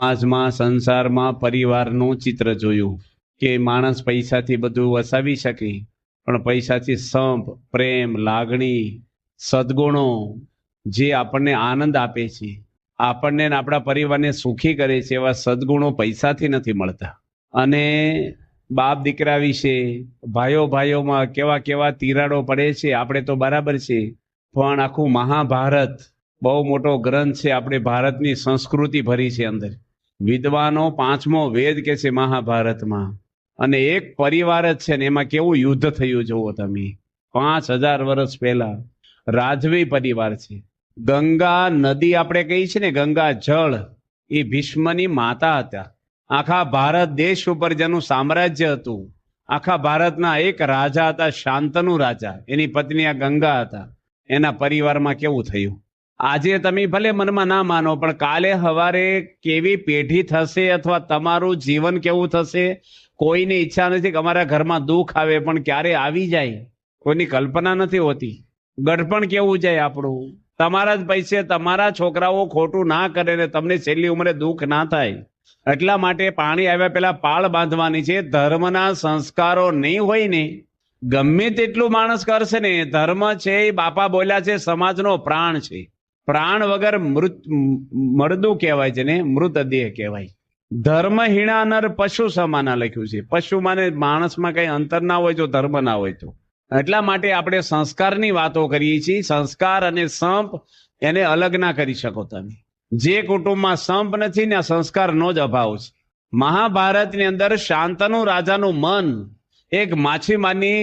સમાજમાં સંસારમાં પરિવારનું ચિત્ર જોયું કે માણસ પૈસાથી બધું વસાવી શકે, પણ પૈસાથી સંપ, પ્રેમ, લાગણી, સદગુણો જે આપણને આનંદ આપે છે, આપણને ને આપણા પરિવારને સુખી કરે છે, એવા સદગુણો પૈસાથી નથી મળતા. અને બાપ દીકરા વિશે, ભાઈઓ ભાઈઓમાં કેવા કેવા તિરાડો પડે છે, આપણે તો બરાબર છે, પણ આખું મહાભારત બહુ મોટો ગ્રંથ છે, આપણે ભારતની સંસ્કૃતિ ભરી છે અંદર. વિદ્વાનો 5મો વેદ કે છે મહાભારતમાં, અને એક પરિવાર જ છે ને એમાં કેવું યુદ્ધ થયું જુઓ તમે. 5000 વર્ષ પહેલા રાજવી પરિવાર છે. ગંગા નદી આપણે કહી છે ને, ગંગા જળ, એ ભીષ્મની માતા હતા. આખા ભારત દેશ ઉપર જેનું સામ્રાજ્ય હતું, આખા ભારતના એક રાજા હતા, શાંતનુ રાજા, એની પત્ની આ ગંગા હતા. એના પરિવારમાં કેવું થયું. આજે તમે ભલે મનમાં ના માનો, પણ કાલે સવારે કેવી પેઢી થશે અથવા તમારું જીવન કેવું થશે, કોઈની ઈચ્છા નથી કે અમારા ઘરમાં દુઃખ આવે, પણ ક્યારે આવી જાય કોઈની કલ્પના નથી હોતી. ગઢપણ કેવું જાય આપણું. તમારા જ પૈસે તમારા છોકરાઓ ખોટું ના કરે ને તમને છેલ્લી ઉંમરે દુઃખ ના થાય. એટલા માટે પાણી આવ્યા પહેલા પાળ બાંધવાની છે. ધર્મના સંસ્કારો નહીં હોય ને, ગમે તેટલું માણસ કરશે ને, ધર્મ છે એ બાપા બોલ્યા છે સમાજનો પ્રાણ છે. પ્રાણ વગર મરદું કહેવાય છે ને, મૃતદેહ કહેવાય. ધર્મહીણા નર પશુ સમાના લખ્યું છે. પશુ માને માણસમાં કઈ અંતર ના હોય જો ધર્મ ના હોય તો. એટલા માટે આપણે સંસ્કારની વાતો કરીએ છીએ. સંસ્કાર અને સંપ એને અલગ ના કરી શકો તમે. જે કુટુંબમાં સંપ નથી ને સંસ્કારનો જ અભાવ છે. મહાભારતની અંદર શાંતનુ રાજાનું મન એક માછીમારની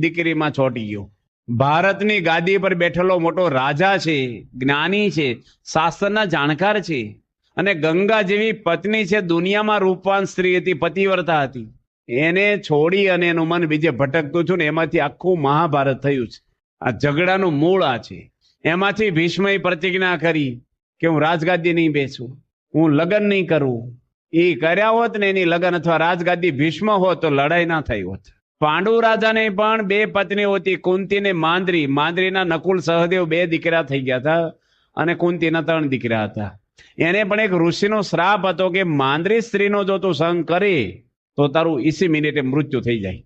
દીકરીમાં ચોંટી ગયું. ભારતની ગાદી પર બેઠેલો મોટો રાજા છે, જ્ઞાની છે, શાસ્ત્રના જાણકાર છે, અને ગંગા જેવી પત્ની છે, દુનિયામાં રૂપવાન સ્ત્રી હતી, પતિવ્રતા હતી. એને છોડી અને એનું મન બીજે ભટકતું છું ને એમાંથી આખું મહાભારત થયું છે. આ ઝઘડાનું મૂળ આ છે. એમાંથી ભીષ્મએ પ્રતિજ્ઞા કરી કે હું રાજગાદી નહીં બેસું, હું લગ્ન નહીં કરું. એ કર્યા હોત ને એની લગ્ન અથવા રાજગાદી ભીષ્મ હોત તો લડાઈ ના થઈ હોત. પાંડુ રાજાને પણ 2 પત્નીઓ હતી, કુંતી ને માંદ્રી. માંદ્રીના નકુલ સહદેવ 2 દીકરા થઈ ગયા હતા અને કુંતીના 3 દીકરા હતા. એને પણ એક ઋષિનો શ્રાપ હતો કે માંદ્રી સ્ત્રીનો જો તું સંગ કરે તો તારું 20 મિનિટે મૃત્યુ થઈ જાય.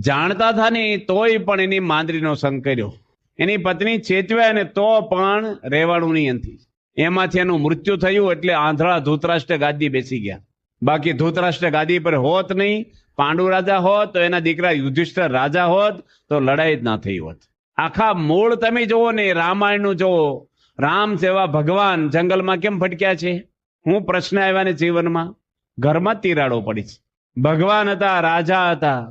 જાણતા હતા ને તોય પણ એની માંદ્રીનો સંગ કર્યો. એની પત્ની ચેતવ્યા ને તો પણ રહેવાનું નહીં હતી. એમાંથી એનું મૃત્યુ થયું. એટલે આંધળા ધૃતરાષ્ટ્ર ગાદી બેસી ગયા. બાકી ધૃતરાષ્ટ્ર ગાદી પર હોત નહીં, પાંડુ રાજા હોત તો એના દીકરા યુધિષ્ઠિર રાજા હોત તો લડાઈ જ ના થઈ હોત. આખા મૂળ તમે જુઓ ને, રામાયણનું જુઓ. રામ જેવા ભગવાન જંગલમાં કેમ ભટક્યા છે? હું પ્રશ્ન આવ્યા ને જીવનમાં, ઘરમાં તિરાડો પડી છે. ભગવાન હતા, રાજા હતા,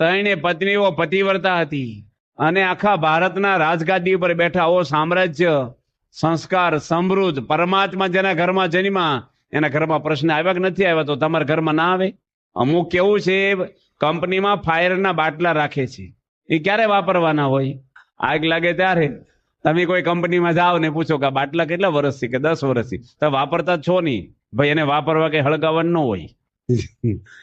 3 પત્નીઓ પતિવ્રતા હતી, અને આખા ભારતના રાજગાદી ઉપર બેઠા. ઓ સામ્રાજ્ય, સંસ્કાર, સમૃદ્ધ, પરમાત્મા જેના ઘરમાં જન્મા એના ઘરમાં પ્રશ્ન આવ્યા કે નથી આવ્યા? તો તમારા ઘરમાં ના આવે. અમુક કેવું છે, કંપનીમાં ફાયરના બાટલા રાખે છે. એ ક્યારે વાપરવાના હોય? આગ લાગે ત્યારે. તમે કોઈ કંપનીમાં જાઓ ને પૂછો કે બાટલા કેટલા વર્ષથી, કે 10 વર્ષથી. તો વાપરતા છો નહીં ભાઈ, એને વાપરવા કઈ હળગાવવાનું ન હોય.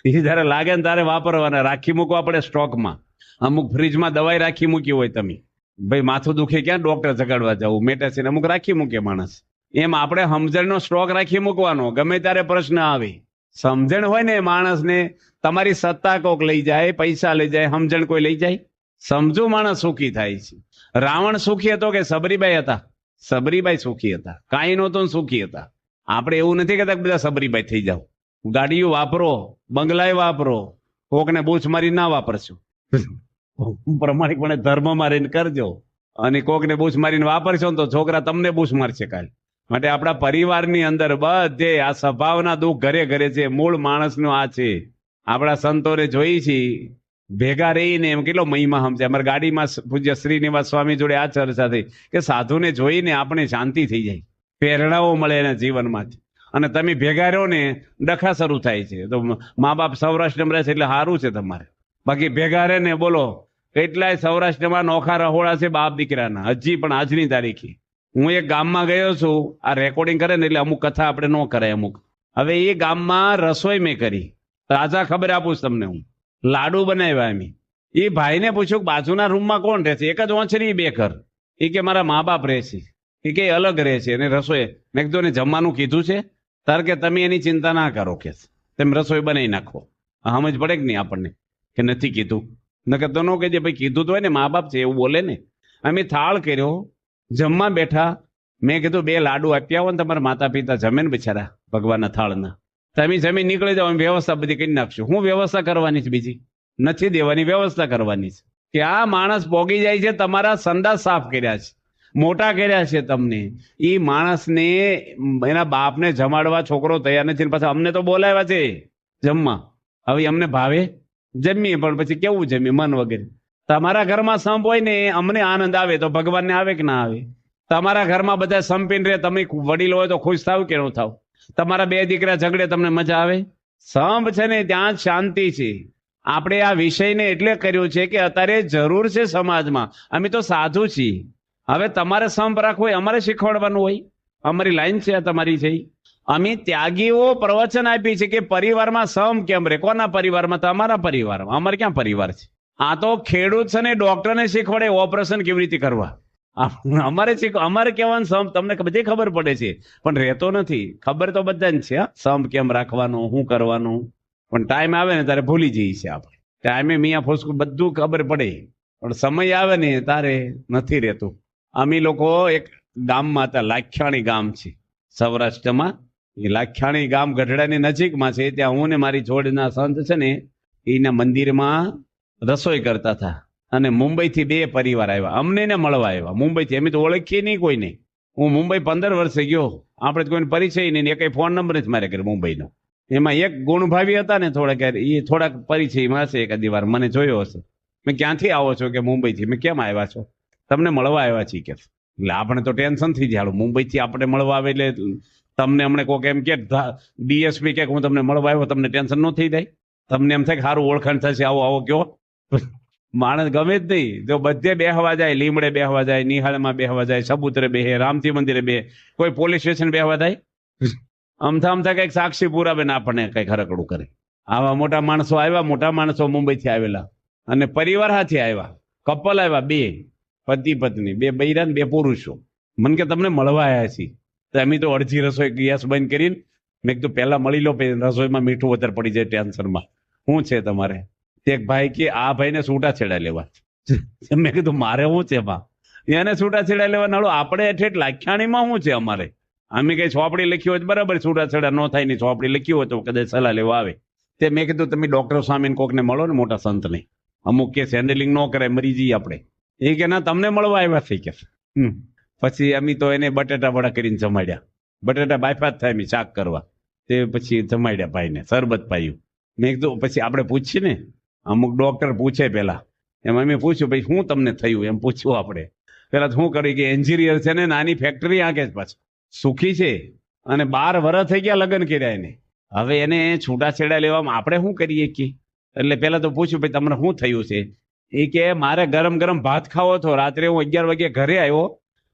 એ જયારે લાગે ને ત્યારે વાપરવાના. રાખી મૂકવા પડે સ્ટોકમાં. અમુક ફ્રીજમાં દવાઈ રાખી મૂકી હોય તમે, ભાઈ માથું દુખે ક્યાં ડોક્ટર જગાડવા જવું, મેટેસિન અમુક રાખી મૂકે માણસ. એમ આપણે સમજણનો સ્ટોક રાખી મૂકવાનો, ગમે ત્યારે પ્રશ્ન આવે. સમજણ હોય ને માણસને, તમારી સત્તા કોક લઈ જાય, પૈસા લઈ જાય, સમજણ કોઈ લઈ જાય? સમજુ માણસ સુખી થાય છે. રાવણ સુખી હતો કે સબરીબાઈ હતા? સબરીબાઈ સુખી હતા. કાંઈ નહોતું સુખી હતા. આપણે એવું નથી કહેતા કે બધા સબરીબાઈ થઈ જાવ. ગાડીઓ વાપરો, બંગલાએ વાપરો, કોકને બૂચ મારી ના વાપરશો. પ્રમાણિકપણે ધર્મમાં રહીને કરજો. અને કોકને બૂચ મારીને વાપરશો ને તો છોકરા તમને બૂચ મારશે કાલે. માટે આપણા પરિવારની અંદર બધે આ સ્વભાવના દુઃખ ઘરે ઘરે છે. મૂળ માણસનું આ છે. આપણા સંતોને જોઈ છે ભેગા રહીને એમ કેટલો મહિમા સમજે. અમારી ગાડીમાં પૂજ્ય શ્રીનિવાસ સ્વામી જોડે આ ચર્ચા થઈ કે સાધુને જોઈને આપણે શાંતિ થઈ જાય, પ્રેરણાઓ મળે એના જીવનમાંથી. અને તમે ભેગા રહો ને ડખા શરૂ થાય છે. તો મા બાપ સૌરાષ્ટ્રમાં રહે છે એટલે સારું છે તમારે. બાકી ભેગા રહે ને બોલો, કેટલાય સૌરાષ્ટ્રમાં નોખા રહોડા છે બાપ દીકરાના, હજી પણ આજની તારીખે. હું એક ગામમાં ગયો છું, આ રેકોર્ડિંગ કરે ને એટલે અમુક કથા આપણે ન કરાય અમુક. હવે એ ગામમાં રસોઈ મેં કરી, તાજા ખબર આપું છું તમને. હું લાડુ બનાવ્યા. એમ એ ભાઈને પૂછ્યું બાજુના રૂમમાં કોણ રહે છે? એક જ ઓંછરી 2 ઘર. એ કે મારા મા બાપ રહે છે. એ કે અલગ રહે છે અને રસોઈ. મેં કીધું ને જમવાનું કીધું છે? તાર કે તમે એની ચિંતા ના કરો કે તમે રસોઈ બનાવી નાખો. સમજ પડે કે નહીં આપણને કે નથી કીધું? નકર તો ન કહેજે ભાઈ કીધું તો હોય ને, મા બાપ છે એવું બોલે ને. અમે થાળ કર્યો, જમવા બેઠા, મેં કીધું 2 લાડુ આપી આવો ને, તમારા માતા પિતા જમે ને બિચારા ભગવાનના થાળના. તમે જમીન નીકળી જાઓ, અમે વ્યવસ્થા બધી કરી નાખશું. હું વ્યવસ્થા કરવાની છે બીજી? નથી દેવાની, વ્યવસ્થા કરવાની છે. કે આ માણસ પોગી જાય છે, તમારા સંડાસ સાફ કર્યા છે, મોટા કર્યા છે તમને. એ માણસને એના બાપને જમાડવા છોકરો તૈયાર નથી, પાછા અમને તો બોલાવ્યા છે જમવા. હવે અમને ભાવે જમીએ, પણ પછી કેવું જમીએ મન વગેરે. તમારા ઘરમાં સંપ હોય ને અમને આનંદ આવે, તો ભગવાનને આવે કે ના આવે? તમારા ઘરમાં બધા સંપીને રહે, તમે વડીલ હોય તો ખુશ થાવ કે ન થાવ? તમારા 2 દીકરા ઝઘડે, તમને મજા આવે? સંપ છે ને ત્યાં જ શાંતિ છે. આપણે આ વિષયને એટલે કર્યો છે કે અત્યારે જરૂર છે સમાજમાં. અમે તો સાધુ છીએ. હવે તમારે સંપ રાખવો હોય, અમારે શીખવાડવાનું હોય. અમારી લાઈન છે આ તમારી છે. અમે ત્યાગીઓ પ્રવચન આપી છે કે પરિવારમાં સમ કેમ રે. કોના પરિવારમાં? તમારા પરિવારમાં. અમારે ક્યાં પરિવાર છે? આ તો ખેડૂત છે ને ડોક્ટરને શીખવાડે ઓપરેશન કેવી રીતે કરવા. અમારે કહેવાનું સમ તમને બધી ખબર પડે છે, પણ રહેતો નથી. ખબર તો બધાને છે સમ કેમ રાખવાનું, શું કરવાનું, પણ ટાઈમ આવે ને ત્યારે ભૂલી જઈએ છીએ આપણે. ટાઈમે મિયા ફોસકું બધું ખબર પડે, પણ સમય આવે ને તારે નથી રહેતું. અમે લોકો એક ગામમાં હતા, લાખ્યાણી ગામ છે સૌરાષ્ટ્રમાં. એ લાખ્યાણી ગામ ગઢડાની નજીકમાં છે. ત્યાં હું ને મારી જોડના સંત છે ને, એના મંદિરમાં રસોઈ કરતા હતા. અને મુંબઈથી 2 પરિવાર આવ્યા, અમને ને મળવા આવ્યા મુંબઈથી. અમે તો ઓળખીએ નહીં કોઈને. હું મુંબઈ 15 વર્ષે ગયો, આપણે કોઈને પરિચય નહીં, એક ફોન નંબર જ મારે કરે મુંબઈનો. એમાં એક ગુણભાવી હતા ને થોડાક, એ થોડાક પરિચયમાં હશે, એકાદી વાર મને જોયો હશે. મેં ક્યાંથી આવો છો? કે મુંબઈથી. મેં કેમ આવ્યા છો? તમને મળવા આવ્યા છીએ કે. એટલે આપણે તો ટેન્શન થઈ જાય, મુંબઈથી આપણે મળવા આવે એટલે તમને હમણાં કોઈક એમ કે ડીએસપી કે હું તમને મળવા આવ્યો, તમને ટેન્શન ન થઈ જાય? તમને એમ થાય કે સારું ઓળખાણ થશે, આવો આવો કયો. માણસ ગમે જ નહીં. જો બધે બેહવા જાય, લીમડે બેહવા જાય, નિહાળમાં બેહવા જાય, સબૂતરે બેહે, રામજી મંદિરે બે, કોઈ પોલીસ સ્ટેશન બેહવા જાય, અમથા કઈક સાક્ષી પુરાવે ને આપણને કઈક હરકડું કરે. આવા મોટા માણસો આવ્યા, મોટા માણસો મુંબઈથી આવેલા, અને પરિવાર હાથે આવ્યા. કપલ આવ્યા, 2 પતિ પત્ની, 2 બૈરા ને 2 પુરુષો. મને કે તમને મળવા આવ્યા છીએ. તો અમે તો અડધી રસોઈ ગેસ બંધ કરીને મેં કીધું પહેલા મળી લો, રસોઈમાં મીઠું વધારે પડી જાય ટેન્શનમાં. શું છે તમારે? એક ભાઈ કે આ ભાઈને છૂટા છેડા લેવા. મેં કીધું મારે શું છે એમાં? એને છૂટા છેડા લેવા નાળો, આપણે ઠેઠ લાખ્યાણીમાં શું છે અમારે? અમે કઈ ચોપડી લખી હોય બરાબર, છૂટા છેડા ન થાય ની ચોપડી લખી હોય તો કદાચ સલાહ લેવા આવે. તે મેં કીધું તમે ડોક્ટર સ્વામીને કોકને મળો ને, મોટા સંતને. અમુક કેસ હેન્ડલિંગ ન કરે, મરી જઈએ આપણે. એ કે ના તમને મળવા આવ્યા થઈ કે. પછી અમે તો એને બટેટા વડા કરીને જમાડ્યા. બટેટા બાયપાસ થાય મેં શાક કરવા, તે પછી જમાડ્યા ભાઈને, શરબત પાયું. મેં કીધું પછી આપણે પૂછીએ ને, અમુક ડોક્ટર પૂછે પેલા. એમાં મેં પૂછ્યું ભાઈ શું તમને થયું, એમ પૂછ્યું આપણે. પેલા શું કર્યું કે એન્જિનિયર છે ને, નાની ફેક્ટરી આંકે જ પાછું સુખી છે, અને 12 વર્ષ થઈ ગયા લગ્ન કર્યા એને. હવે એને છૂટાછેડા લેવામાં આપણે શું કરીએ કે? એટલે પેલા તો પૂછ્યું ભાઈ તમને શું થયું છે? એ કે મારે ગરમ ગરમ ભાત ખાવો હતો. રાત્રે હું 11 વાગે ઘરે આવ્યો,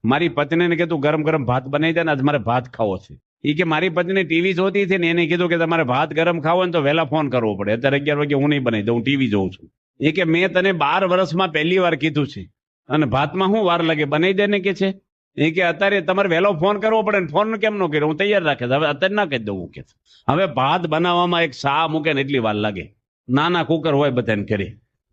મારી પત્નીને કીધું ગરમ ગરમ ભાત બનાવી દે ને, આજ મારે ભાત ખાવો છે. એ કે મારી પત્ની ટીવી જોતી હતી ને, એને કીધું કે તમારે ભાત ગરમ ખાવો ને તો વહેલા ફોન કરવો પડે. અત્યારે 11 વાગે હું નહીં બનાવી દઉં, હું ટીવી જોઉં છું. એ કે મેં તને 12 વર્ષમાં પહેલી વાર કીધું છે, અને ભાતમાં શું વાર લાગે, બનાવી દે ને કે છે. એ કે અત્યારે તમારે વહેલો ફોન કરવો પડે ને, ફોન કેમ ન કર્યો? હું તૈયાર રાખે, હવે અત્યારે ના કહી દઉં કે. હવે ભાત બનાવવામાં એક શા મૂકે ને એટલી વાર લાગે. નાના કુકર હોય બધાને ઘરે,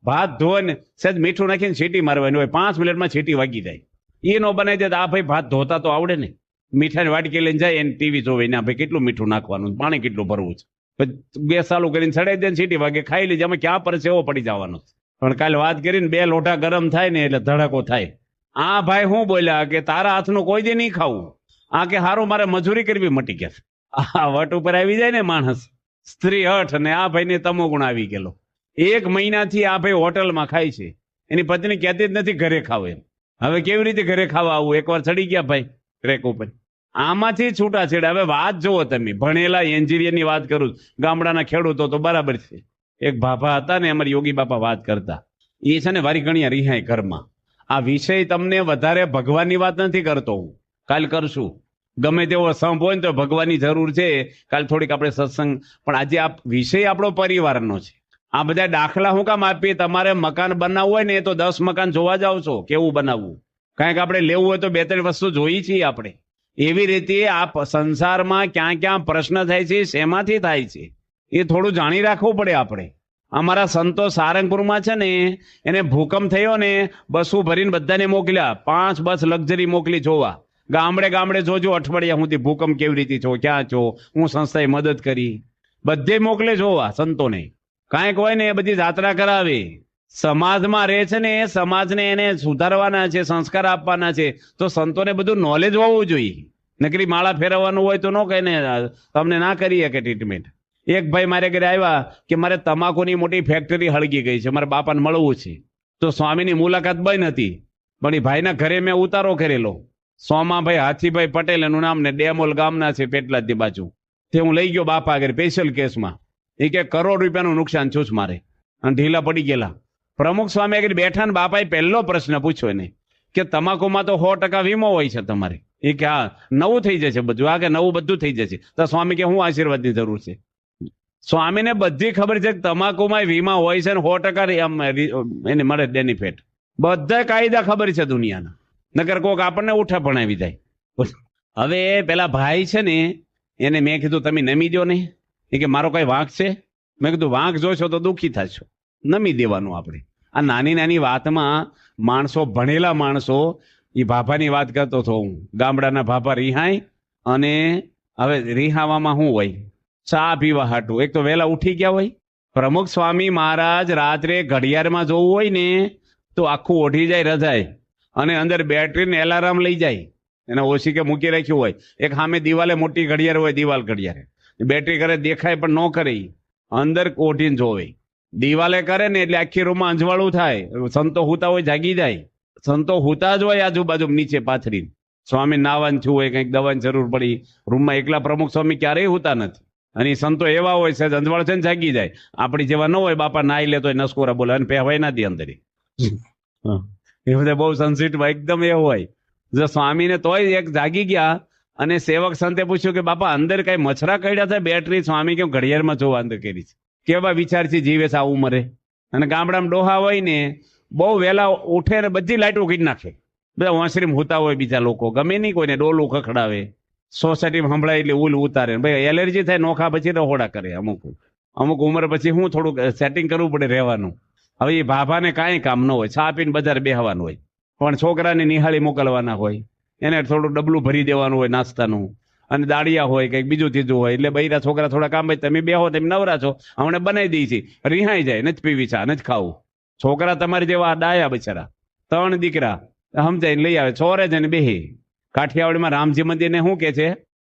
ભાત ધોય ને સહેજ મીઠું નાખીને સીટી મારવાની હોય, 5 મિનિટમાં સીટી વાગી જાય. એ ન બનાવી દે તો આ ભાઈ ભાત ધોતા તો આવડે ને. મીઠાની વાટકી લઈને જાય, એને ટીવી જોવે ને ભાઈ કેટલું મીઠું નાખવાનું, પાણી કેટલું ભરવું છે, પછી ગેસ ચાલુ કરીને ચડાવી દે, સીટી વાગે ખાઈ લીધી. અમે ક્યાં પર છે એવો પડી જવાનો. પણ કાલે વાત કરીને 2 લોટા ગરમ થાય ને એટલે ધડાકો થાય. આ ભાઈ શું બોલ્યા કે તારા હાથનું કોઈ દે નહીં ખાવું. આ કે હારું મારે મજૂરી કરવી મટી ગયા. આ વટ ઉપર આવી જાય ને માણસ, સ્ત્રી હઠ, અને આ ભાઈને તમો ગુણ આવી ગયેલો. 1 મહિનાથી આ ભાઈ હોટલમાં ખાય છે, એની પત્ની કહેતી જ નથી ઘરે ખાવ એમ. હવે કેવી રીતે ઘરે ખાવા આવું? એકવાર ચડી ગયા ભાઈ ટ્રેક ઉપર. આમાંથી છૂટાછેડા. હવે વાત જુઓ તમે, ભણેલા એન્જિનિયરની વાત કરું, ગામડાના ખેડૂતો તો બરાબર છે. એક ભાભા હતા ને, અમારી યોગી બાપા વાત કરતા, એ છે ને વારી ગણ્યા રિહાય ઘરમાં. આ વિષય તમને વધારે ભગવાનની વાત નથી કરતો હું, કાલ કરશું. ગમે તેવો સંપ હોય ને તો ભગવાનની જરૂર છે, કાલ થોડીક આપણે સત્સંગ. પણ આજે આ વિષય આપણો પરિવારનો છે. આ બધા દાખલા હું કામ આપીએ? તમારે મકાન બનાવવું હોય ને, એ તો 10 મકાન જોવા જાવ છો કેવું બનાવવું. કાંઈક આપણે લેવું હોય તો 2-3 વસ્તુ જોઈ છીએ આપણે. એવી રીતે આ સંસારમાં ક્યાં ક્યાં પ્રશ્ન થાય છે, શેમાંથી થાય છે, એ થોડું જાણી રાખવું પડે આપણે. અમારા સંતો સારંગપુરમાં છે ને, એને ભૂકંપ થયો ને, બસો ભરીને બધાને મોકલ્યા, 5 બસ લક્ઝરી મોકલી જોવા. ગામડે ગામડે જોજો અઠવાડિયા સુધી ભૂકંપ કેવી રીતે છો, ક્યાં છો, હું સંસ્થાએ મદદ કરી, બધે મોકલે જોવા સંતોને. કાંઈક હોય ને એ બધી જાત્રા કરાવે. સમાજમાં રહે છે ને, એ સમાજને એને સુધારવાના છે, સંસ્કાર આપવાના છે, તો સંતોને બધું નોલેજ હોવું જોઈએ. નકરી માળા ફેરવવાનું હોય તો ન કહે ને તમને ના કરીએ કે ટ્રીટમેન્ટ. એક ભાઈ મારે ઘરે આવ્યા કે મારે તમાકુની મોટી ફેક્ટરી હળગી ગઈ છે, મારા બાપાને મળવું છે. તો સ્વામીની મુલાકાત બંધ હતી, પણ એ ભાઈના ઘરે મેં ઉતારો કરેલો. સોમાભાઈ હાથીભાઈ પટેલ એનું નામ, ને ડેમોલ ગામના છે પેટલાદની બાજુ. તે હું લઈ ગયો બાપા આગળ સ્પેશિયલ કેસમાં. એ કે કરોડ રૂપિયાનું નુકસાન છું મારે, અને ઢીલા પડી ગયેલા. પ્રમુખ સ્વામી આગળ બેઠા ને બાપાએ પહેલો પ્રશ્ન પૂછ્યો એને કે તમાકુમાં તો 100% વીમો હોય છે તમારે. એ કે હા, નવું થઈ જશે બધું, આ કે નવું બધું થઈ જશે. તો સ્વામી કે હું આશીર્વાદની જરૂર છે. સ્વામીને બધી ખબર છે કે તમાકુમાં વીમા હોય છે ને 100% એને મળે બેનિફિટ. બધા કાયદા ખબર છે દુનિયાના, નકર કોક આપણને ઉઠા ભણાવી જાય. હવે પેલા ભાઈ છે ને, એને મેં કીધું તમે નમી દો ને. એ કે મારો કઈ વાંક છે? મેં કીધું વાંક જોશો તો દુઃખી થશો, નમી દેવાનું આપણે. આ નાની નાની વાતમાં માણસો, ભણેલા માણસો, એ ભાભાની વાત કરતો હતો હું. ગામડાના ભાભા રિહાય, અને હવે રિહાવામાં શું હોય, ચા પીવા હાટું એક તો વહેલા ઉઠી ગયા હોય. પ્રમુખ સ્વામી મહારાજ રાત્રે ઘડિયાળમાં જોવું હોય ને તો આખું ઓઢી જાય રજાય, અને અંદર બેટરીને એલાર્મ લઈ જાય. એને ઓછી કે મૂકી રાખ્યું હોય. એક સામે દિવાલે મોટી ઘડિયાળ હોય, દિવાલ ઘડિયાળ, બેટરી કરે દેખાય પણ ન કરે, અંદર ઓઢીને જોવે. દિવાલે કરે ને એટલે આખી રૂમમાં અંજવાળું થાય. સંતો હુતા હોય જાગી જાય, સંતો હુતા જ હોય આજુબાજુ નીચે પાથરીને. સ્વામી નાવાનું થયું હોય, કંઈક દવાની જરૂર પડી, રૂમમાં એકલા પ્રમુખ સ્વામી ક્યારેય હુતા નથી. અને સંતો એવા હોય છે અંજવાળ છે ને જાગી જાય. આપણી જેવા ન હોય, બાપા નાઈ લે તો નસકોરા બોલે અને પહેવાય ના દે અંદર. એ બધા બહુ સેન્સિટિવ એકદમ એવું હોય. જો સ્વામીને તોય એક જાગી ગયા, અને સેવક સંતે પૂછ્યું કે બાપા અંદર કઈ મચ્છરા કડ્યા છે બેટરી? સ્વામી કેમ ઘડિયાળમાં જોવા અંદર કરી છે. કેવા વિચારથી જીવે છે આ ઉંમરે. અને ગામડામાં ડોહા હોય ને, બહુ વહેલા ઉઠે ને બધી લાઈટો કરી નાખે. બધા વાંસરીમાં હોતા હોય, બીજા લોકો ગમે નહીં, કોઈને ડોલું ખખડાવે, સોસાયટીમાં સંભળાય એટલે ઉલ ઉતારે. ભાઈ એલર્જી થાય નોખા, પછી રહોડા કરે. અમુક ઉંમર પછી હું થોડુંક સેટિંગ કરવું પડે રહેવાનું. હવે એ ભાભાને કાંઈ કામ ન હોય, ચા પીને બજાર બેહવાનું હોય, પણ છોકરાને નિહાળી મોકલવાના હોય, એને થોડું ડબલું ભરી દેવાનું હોય નાસ્તાનું, અને દાળિયા હોય, કંઈક બીજું ત્રીજું હોય. એટલે બૈરા છોકરા થોડા કામ, ભાઈ તમે બેહો, તમે નવરા છો, હમણાં બનાવી દઈ છે, રિહાઈ જાય, નથી પીવી ચા, નથી ખાવું. છોકરા તમારી જેવા ડાયા બિચારા, 3 દીકરા સમજાઈને લઈ આવે, ચોરે જઈને બેહે. કાઠિયાવાડમાં રામજી મંદિરને શું કે છે?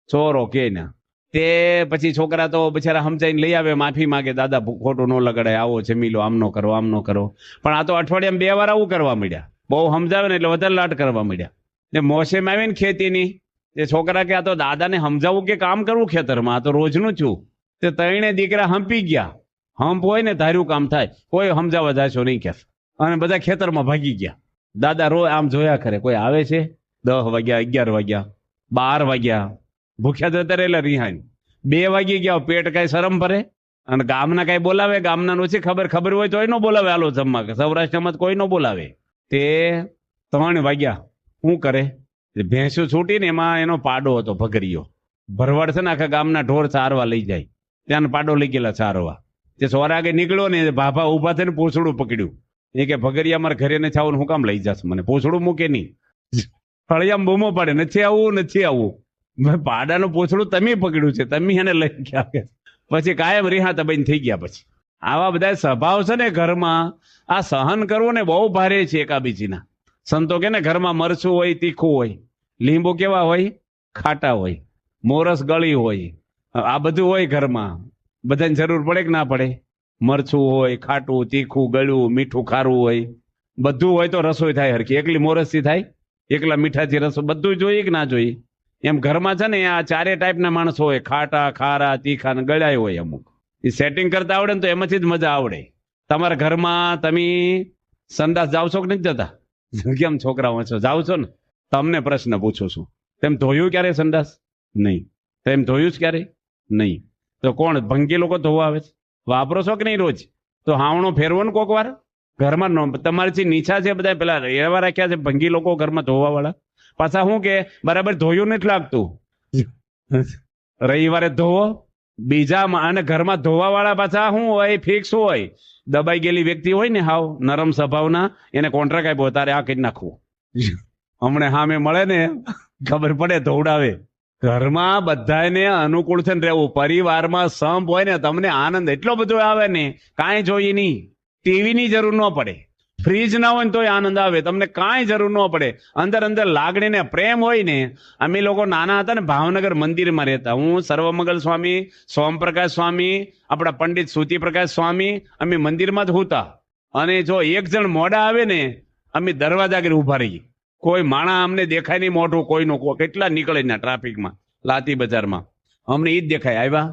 ચોરો કે ના. તે પછી છોકરા તો બિચારા સમજાઈને લઈ આવે, માફી માગે, દાદા ખોટું ન લગાડાય, આવો જમી લો, આમ નો કરો, આમ નો કરો. પણ આ તો અઠવાડિયામાં 2 વાર આવું કરવા માંડ્યા. બહુ સમજાવે ને એટલે વધારે લાટ કરવા માંડ્યા. ને મોસમ આવે ને ખેતીની, તે છોકરા કે આ તો દાદાને સમજાવવું કે કામ કરવું ખેતરમાં, આ તો રોજનું છું. તે 3 દીકરા હંપી ગયા. હંપ હોય ને ધાર્યું કામ થાય, કોઈ સમજાવવા જાશો નહીં કે. અને બધા ખેતરમાં ભાગી ગયા. દાદા રોજ આમ જોયા કરે, કોઈ આવે છે? 10 વાગ્યા, 11 વાગ્યા, 12 વાગ્યા, ભૂખ્યા જતા રહેલા રિહાઈ. 2 વાગી ગયા, પેટ કઈ શરમ ભરે? અને ગામના કઈ બોલાવે? ગામના ઓછી ખબર હોય તો ન બોલાવે, હાલો જમવા. સૌરાષ્ટ્રમાં કોઈ ન બોલાવે. તે 3 વાગ્યા શું કરે? ભેંસું છૂટીને એમાં એનો પાડો હતો, ભગરીયો. ભરવાડ છે ને આખા ગામના ઢોર ચારવા લઈ જાય, ત્યાં પાડો લઈ ગયેલા ચારવા. તે સોરા આગળ નીકળ્યો ને, ભાભા ઉભા થઈને પૂછડું પકડ્યું. એ કે ભગરિયા મારા ઘરે નથી આવું, હું કામ લઈ જશ? મને પૂછડું મૂકે નહીં. ફળિયામાં બૂમો પાડે, નથી આવવું, નથી આવવું. પાડાનું પૂછડું તમે પકડ્યું છે, તમે એને લઈ ગયા. પછી કાયમ રિહાતા બંધ થઈ ગયા. પછી આવા બધા સ્વભાવ છે ને ઘરમાં, આ સહન કરવું ને બહુ ભારે છે એકાબીજીના. સંતો કે ને ઘરમાં મરચું હોય, તીખું હોય, લીંબુ કેવા હોય, ખાટા હોય, મોરસ ગળી હોય, આ બધું હોય ઘરમાં. બધાને જરૂર પડે કે ના પડે? મરચું હોય, ખાટું, તીખું, ગળ્યું, મીઠું, ખારું હોય, બધું હોય તો રસોઈ થાય હરખી. એકલી મોરસથી થાય? એકલા મીઠાથી રસોઈ? બધું જોઈએ કે ના જોઈએ? એમ ઘરમાં છે ને આ 4 ટાઈપના માણસો હોય, ખાટા, ખારા, તીખા ને ગળાય હોય. અમુક એ સેટિંગ કરતા આવડે ને તો એમાંથી જ મજા આવડે. તમારા ઘરમાં તમે સંડાસ જાવ છો કે નથી જતા? કેમ છોકરાઓ છો? જાવ છો ને? તમને પ્રશ્ન પૂછું છું, તેમ ધોયું ક્યારે સંડાસ? નહીં. તેમ ધોયું જ ક્યારે? નહીં. તો કોણ ભંગી લોકો ધોવા આવે છે? વાપરો છો કે નહીં રોજ? તો હાવણો ફેરવો ને કોક વાર ઘરમાં. તમારી નીચા છે બધા પેલા એવા રાખ્યા છે ભંગી લોકો ઘરમાં ધોવા વાળા. પાછા શું કે બરાબર ધોયું નથી લાગતું, રવિવારે ધોવો. બીજા અને ઘરમાં ધોવા વાળા પાછા શું હોય, ફિક્સ હોય. દબાઈ ગયેલી વ્યક્તિ હોય ને હાવ નરમ સ્વભાવના, એને કોન્ટ્રાક્ટ આપ્યો તારે આ કરી નાખવું. હમણે સામે મળે ને ખબર પડે ધોવડાવે. ઘરમાં બધાને અનુકૂળ થઈને રહેવું. પરિવારમાં સંપ હોય ને તમને આનંદ એટલો બધો આવે ને કાંઈ જોઈએ નહીં. ટીવીની જરૂર ન પડે, ફ્રીજ ના હોય ને તોય આનંદ આવે, તમને કાંઈ જરૂર ન પડે. અંદર અંદર લાગણી ને પ્રેમ હોય ને. અમે લોકો નાના હતા ને ભાવનગર મંદિરમાં રહેતા, હું સર્વમંગલ સ્વામી, સોમપ્રકાશ સ્વામી, આપણા પંડિત સુતિપ્રકાશ સ્વામી, અમે મંદિરમાં જ હોતા. અને જો એક જણ મોડા આવે ને અમે દરવાજા આગળ ઉભા રહીએ. કોઈ માણા અમને દેખાય નહીં મોઢું કોઈનું, કેટલા નીકળે ને ટ્રાફિકમાં લાતી બજારમાં અમને ઈ જ દેખાય. આવ્યા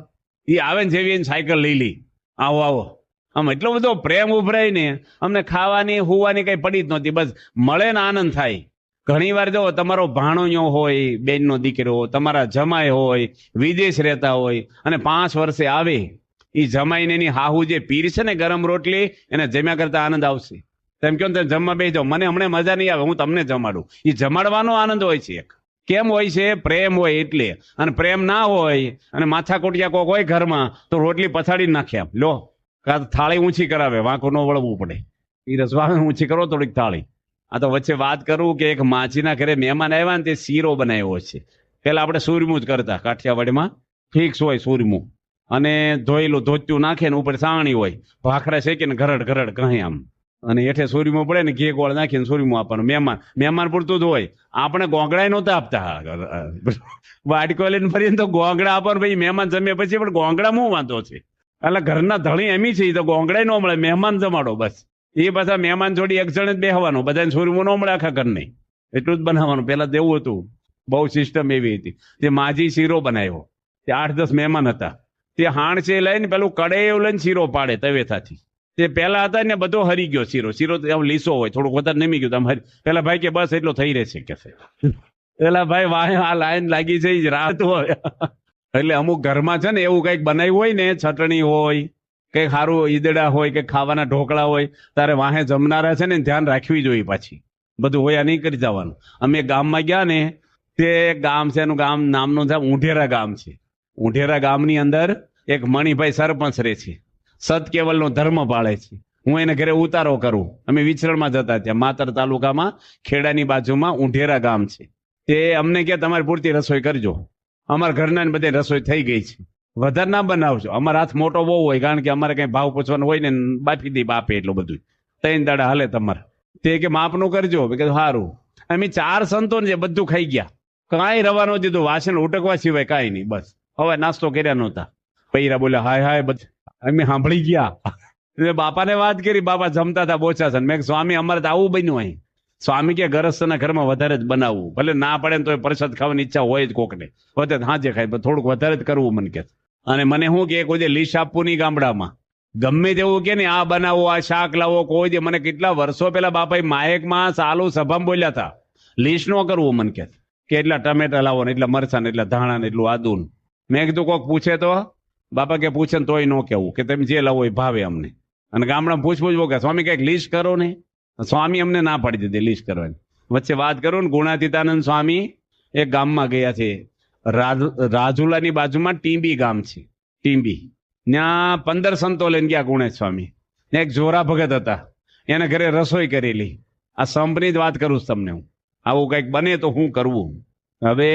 એ આવે ને જેવી એને સાયકલ લઈ લી, આવો આવો. આમ એટલો બધો પ્રેમ ઉભરાય ને અમને. ખાવાની હુવાની કઈ પડી જ નહોતી, બસ મળે ને આનંદ થાય. ઘણી વાર જો તમારો ભાણોયો હોય, બેનનો દીકરો, તમારા જમાઈ હોય, વિદેશ રહેતા હોય અને 5 વર્ષે આવે, એ જમાઈને એની હાહુ જે પીર છે ને ગરમ રોટલી, એને જમ્યા કરતા આનંદ આવશે. તેમ કહો ને જમવા બેસી જાઓ, મને હમણાં મજા નહીં આવે, હું તમને જમાડું. એ જમાડવાનો આનંદ હોય છે એક. કેમ હોય છે? પ્રેમ હોય એટલે. અને પ્રેમ ના હોય અને માથાકોટિયા કોક હોય ઘરમાં તો રોટલી પછાડી નાખે આમ લો, કાં થાળી ઊંચી કરાવે, વાંકો ન વળવું પડે. એ રસવા ઊંચી કરો થોડીક થાળી. આ તો વચ્ચે વાત કરું કે એક માજીના ઘરે મહેમાન આવ્યા ને તે શીરો બનાવ્યો છે. પેલા આપણે સૂરમું જ કરતા, કાઠિયાવાડીમાં ફિક્સ હોય સૂરમું, અને ધોયેલું ધોત્યું નાખે ને ઉપર સાવણી હોય, ભાખરા શેકીને ઘરડ ઘરડ કહે આમ, અને હેઠે સૂરીમું પડે ને ઘી ગોળ નાખીને સૂરીમું આપવાનું. મહેમાન પૂરતું જ હોય. આપણે ગોંગડા નહોતા આપતા, વાટકો લઈને ફરીને તો ગોંગડા આપવાનું. ભાઈ મહેમાન જમ્યા પછી પણ ગોંગડા શું વાંધો છે? એટલે ઘરના ધણી એમી છે, તો ગોંગડા ન મળે, મહેમાન જમાડો બસ. એ પાછા મહેમાન જોડી એક જણ જ બેહવાનું, બધાને સૂરીમું ન મળે આખા ઘરને, એટલું જ બનાવવાનું. પેલા તો એવું હતું, બહુ સિસ્ટમ એવી હતી. તે માજી શીરો બનાવ્યો, તે 8-10 મહેમાન હતા. તે હાણસે લઈને પેલું કડે લઈને શીરો પાડે તવેથાથી. તે પેલા હતા ને બધો હરી ગયો શીરો તો લીસો હોય, થોડુંક વધારે નમી ગયું. તમે પેલા ભાઈ કે બસ એટલો થઈ રહેશે કે પેલા ભાઈ વાહ આ લાઈન લાગી છે જ રાત હોય. એટલે અમુક ઘરમાં છે ને એવું કંઈક બનાવ્યું હોય ને, ચટણી હોય, કંઈક સારું ઈદડા હોય, કે ખાવાના ઢોકળા હોય, તારે વાહે જમનારા છે ને ધ્યાન રાખવી જોઈએ. પાછી બધું હોય નહીં કરી જવાનું. અમે ગામમાં ગયા ને, તે ગામ છે, એનું ગામ નામનું છે ઊંઢેરા ગામ છે. ઊંઢેરા ગામની અંદર એક મણિભાઈ સરપંચ રહે છે, સતકેવલનો ધર્મ પાળે છે. હું એને ઘરે ઉતારો કરું. અમે વિચરણમાં જતા ત્યાં માતર તાલુકામાં ખેડાની બાજુમાં ઊંઢેરા ગામ છે. તે અમને કે તમારી પૂરતી રસોઈ કરજો. અમારા ઘરના બધે રસોઈ થઈ ગઈ છે, વધારે ના બનાવજો. અમારો હાથ મોટો બહુ હોય, કારણ કે અમારે કઈ ભાવ પૂછવાનું હોય ને, બાફી દઈ બાપે એટલું બધું. 3 દાડા હાલે તમારે. તે કે માપનું કરજો. કે સારું. અમે 4 સંતો ને બધું ખાઈ ગયા, કાંઈ રવા ન દીધું, વાસણ ઉટકવા સિવાય કાંઈ નહીં. બસ હવે નાસ્તો કર્યા નહોતા. પૈરા બોલ્યા હાય હાય, બધા અમે સાંભળી ગયા. બાપાને વાત કરી, બાપા જમતા હતા બોચાસન. મેં સ્વામી અમારે તો આવું બન્યું અહીં. સ્વામી કે ગરસ્થના ઘરમાં વધારે જ બનાવવું, ભલે ના પડે ને તો પ્રસાદ ખાવાની ઈચ્છા હોય જ કોકને, વધારે હાજે ખાય થોડુંક વધારે જ કરવું મને કે. અને મને શું કે કોઈ લીસ આપવું નહીં ગામડામાં, ગમે તેવું કે ને આ બનાવો, આ શાક લાવો, કોઈ દે. મને કેટલા વર્ષો પેલા બાપા માયકમાં ચાલુ સભામાં બોલ્યા હતા, લીસ ન કરવું મને કે એટલા ટમેટા લાવો ને એટલા મરચાં ને એટલા ધાણા ને એટલું આદુ. મેં કીધું કોક પૂછે તો? બાપા કે પૂછે ને તોય ન કેવું, કે તમે જે લાવો એ ભાવે અમને. અને ગામડામાં પૂછવું કે સ્વામી કઈક લીસ્ટ કરો ને. સ્વામી અમને ના પાડી દીધી લીસ્ટ કરવાની. વચ્ચે વાત કરું ને, ગુણાતીતાનંદ સ્વામી એક ગામમાં ગયા છે, રાજુલાની બાજુમાં ટીંબી ગામ છે. ટીંબી ત્યાં 15 સંતો લઈને ગયા ગુણેશ સ્વામી. એક જોરા ભગત હતા, એને ઘરે રસોઈ કરેલી. આ સંપની જ વાત કરું છું તમને હું. આવું કંઈક બને તો શું કરવું? હવે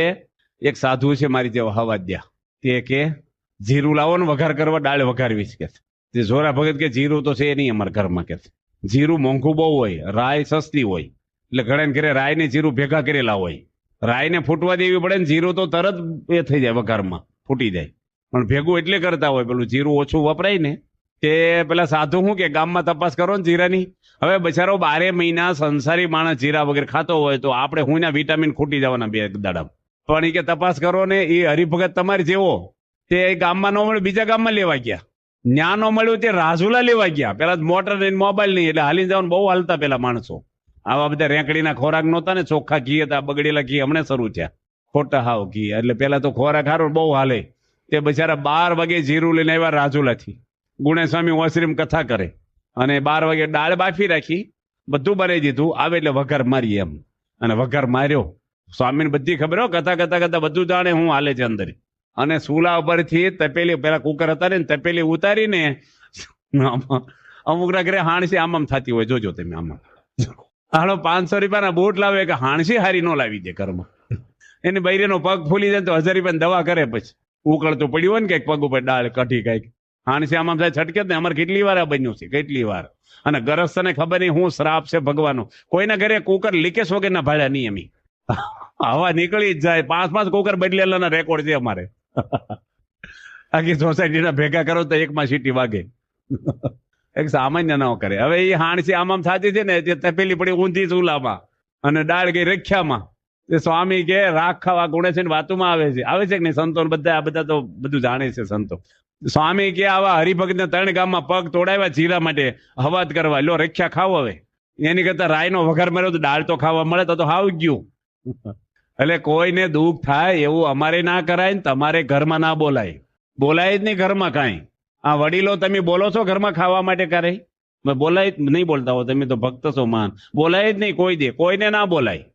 એક સાધુ છે મારી જેવા હવાદ્યા, તે કે જીરું લાવો ને વઘાર કરવા, દાળ વઘારવી છે. તે જોરા ભગત કે જીરું તો છે નહીં અમારા ઘરમાં, કે જીરું મોંઘું બહુ હોય, રાય સસ્તી હોય, એટલે ઘણા ઘરે રાય ને જીરું ભેગા કરેલા હોય. રાય ને ફૂટવા દેવી પડે ને જીરું તો તરત એ થઈ જાય, વઘારમાં ફૂટી જાય. પણ ભેગું એટલે કરતા હોય, પેલું જીરું ઓછું વપરાય ને. તે પેલા સાધુ શું કે ગામમાં તપાસ કરો ને જીરાની. હવે બચારો 12 મહિના સંસારી માણસ જીરા વગેરે ખાતો હોય તો આપણે હુંના વિટામિન ખૂટી જવાના 2 દાડા. પણ એ કે તપાસ કરો ને, એ હરિભગત તમારે જેવો તે ગામમાં ન મળ્યું, બીજા ગામમાં લેવા ગયા. ન્યા ન મળ્યું તે રાજુલા લેવા ગયા. પેલા મોટર ને મોબાઈલ નહીં, એટલે હાલી જવાનું બહુ હાલતા પેલા માણસો. આવા બધા રેંકડીના ખોરાક નહોતા ને, ચોખ્ખા ઘી હતા, બગડેલા ઘી હમણાં શરૂ થયા, ખોટા હાવ ઘી. એટલે પેલા તો ખોરાક હારો બહુ હાલે. તે બિચારા 12 વાગે જીરું લઈને આવ્યા રાજુલાથી. ગુણેશ સ્વામી ઓસરીમ કથા કરે, અને 12 વાગે દાળ બાફી રાખી, બધું બનાવી દીધું. આવે એટલે વઘાર મારીએ એમ, અને વઘાર માર્યો. સ્વામીને બધી ખબર હો, કથા કથા કથા બધું જાણે હું હાલે છે અંદર. અને સુલા ઉપરથી તપેલી, પેલા કુકર હતા ને તપેલી ઉતારીને અમુક ના ઘરે હાણસી આમ થતી હોય, જોજો તમે આમાં. હાલો 500 રૂપિયાના બૂટ લાવે કે હાણસી હારી ન લાવી દે ઘરમાં. એની બૈરીનો પગ ફૂલી જાય તો 1000 રૂપિયાની દવા કરે, પછી ઉકળતું પડ્યું હોય ને કઈક પગ ઉપર ડાળ કઢી કઈક હાણસી આમ થાય છટકે જ ને. અમારે કેટલી વાર આ બન્યું છે, કેટલી વાર. અને ગરસ્થને ખબર નહીં હું શ્રાપ છે ભગવાનનો. કોઈના ઘરે કુકર લીકેજ વગરના ભાડ્યા નહીં એમી. હવા નીકળી જ જાય. 5 કુકર બદલેલાના રેકોર્ડ છે અમારે. આખી સોસાયટીના ભેગા કરો તો એકમાં સીટી વાગે. એક સામાન્ય ન કરે. હવે એ હાણસી આમ થતી છે ને, જે તપેલી પડી ઊંધી ચૂલામાં અને દાળ ગઈ રખ્યામાં. તે સ્વામી કે રાખ ખાવા ગુણે છે ને વાતુમાં આવે છે કે નહીં? સંતો બધા તો બધું જાણે છે સંતો. સ્વામી કે આવા હરિભગત ને 3 ગામમાં પગ તોડાવ્યા જીરા માટે હવાત કરવા, લો રખ્યા ખાવ. હવે એની કરતા રાયનો વઘાર માર્યો તો દાળ તો ખાવા મળે તો હાવ ગયું. એટલે કોઈને દુઃખ થાય એવું અમારે ના કરાય ને તમારે ઘરમાં ના બોલાય. બોલાય જ નહીં ઘરમાં કાંઈ. આ વડીલો તમે બોલો છો ઘરમાં ખાવા માટે કરે? બોલાય જ નહીં. બોલતા હો તમે તો ભક્ત છો માન. બોલાય જ નહીં કોઈ દે, કોઈને ના બોલાય.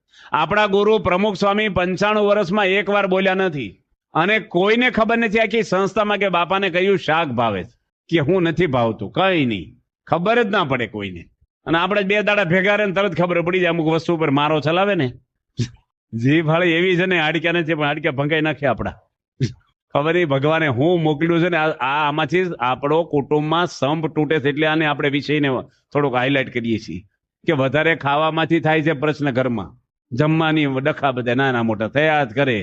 આપણા ગુરુ પ્રમુખ સ્વામી 95 વર્ષમાં એક વાર બોલ્યા નથી. અને કોઈને ખબર નથી આખી સંસ્થામાં કે બાપાને કયું શાક ભાવે કે હું નથી ભાવતું, કઈ નહીં ખબર જ ના પડે કોઈને. અને આપણે 2 દાડા ભેગા રહે ને તરત ખબર પડી જાય. અમુક વસ્તુ પર મારો ચલાવે ને, જીભ હાળી એવી છે ને, હાડક્યા નથી પણ હાડક્યા ભંગાઈ નાખે આપડા. ખબર નહીં ભગવાને હું મોકલ્યું છે ને. આમાંથી આપણો કુટુંબમાં સંપ તૂટે છે. એટલે આને આપણે વિષયને થોડોક હાઇલાઇટ કરીએ છીએ કે વધારે ખાવામાંથી થાય છે પ્રશ્ન ઘરમાં. જમવાની ડખા બધા નાના મોટા થયા જ કરે.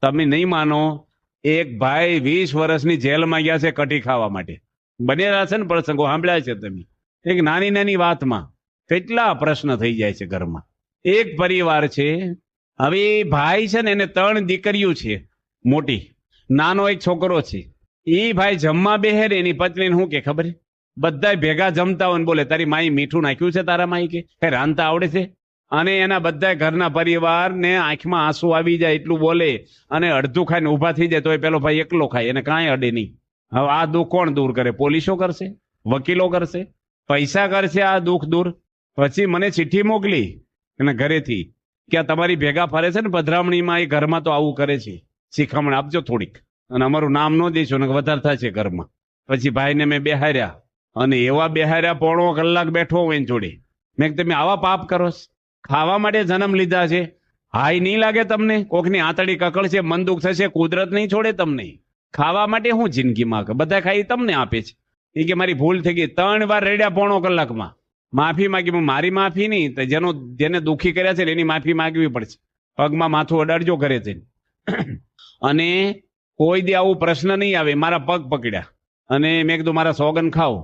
તમે નહીં માનો, એક ભાઈ 20 વર્ષની જેલમાં ગયા છે કઢી ખાવા માટે. બનેલા છે ને પ્રસંગો, સાંભળ્યા છે તમે? એક નાની નાની વાતમાં કેટલા પ્રશ્ન થઈ જાય છે ઘરમાં. એક પરિવાર છે, હવે ભાઈ છે ને એને 3 દીકરીઓ છે મોટી, નાનો એક છોકરો છે. એ ભાઈ જમવા બેહે ને એની પત્નીને શું કે ખબર? બધા ભેગા જમતા હોય ને બોલે, તારી માઈ મીઠું નાખ્યું છે તારા માઈ કે કઈ રાંધતા આવડે છે? અને એના બધા ઘરના પરિવાર ને આંખમાં આંસુ આવી જાય એટલું બોલે. અને અડધું ખાઈને ઊભા થઈ જાય તો એ પેલો ભાઈ એકલો ખાય, એને કાંઈ અડે નહીં. હવે આ દુઃખ કોણ દૂર કરે? પોલીસો કરશે? વકીલો કરશે? પૈસા કરશે આ દુઃખ દૂર? પછી મને ચિઠ્ઠી મોકલી એના ઘરેથી કે આ તમારી ભેગા ફરે છે ને પધરામણીમાં, એ ઘરમાં તો આવું કરે છે, શીખામણ આપજો થોડીક. અને અમારું નામ ન દઈશું ને વધારે થશે ઘરમાં. પછી ભાઈને મેં બેહાર્યા, અને એવા બેહાર્યા 1.5 કલાક બેઠો હોય એની જોડે. મેં તમે આવા પાપ કરો? ખાવા માટે જન્મ લીધા છે. હાય નહીં લાગે તમને? કોકની આંતળી કકળ છે, મન દુઃખ થશે, કુદરત નહીં છોડે તમને. ખાવા માટે હું જિંદગીમાં બધા ખાઈ તમને આપે છે. એ કે મારી ભૂલ થઈ ગઈ. 3 વાર રેડ્યા 1.5 કલાકમાં. માફી માગી. મારી માફી નહીં, તો જેને દુઃખી કર્યા છે એની માફી માગવી પડશે. પગમાં માથું અડાડજો કરે છે. અને કોઈ દી આવું પ્રશ્ન નહીં આવે. મારા પગ પકડ્યા અને મેં કીધું મારા સોગન ખાઓ.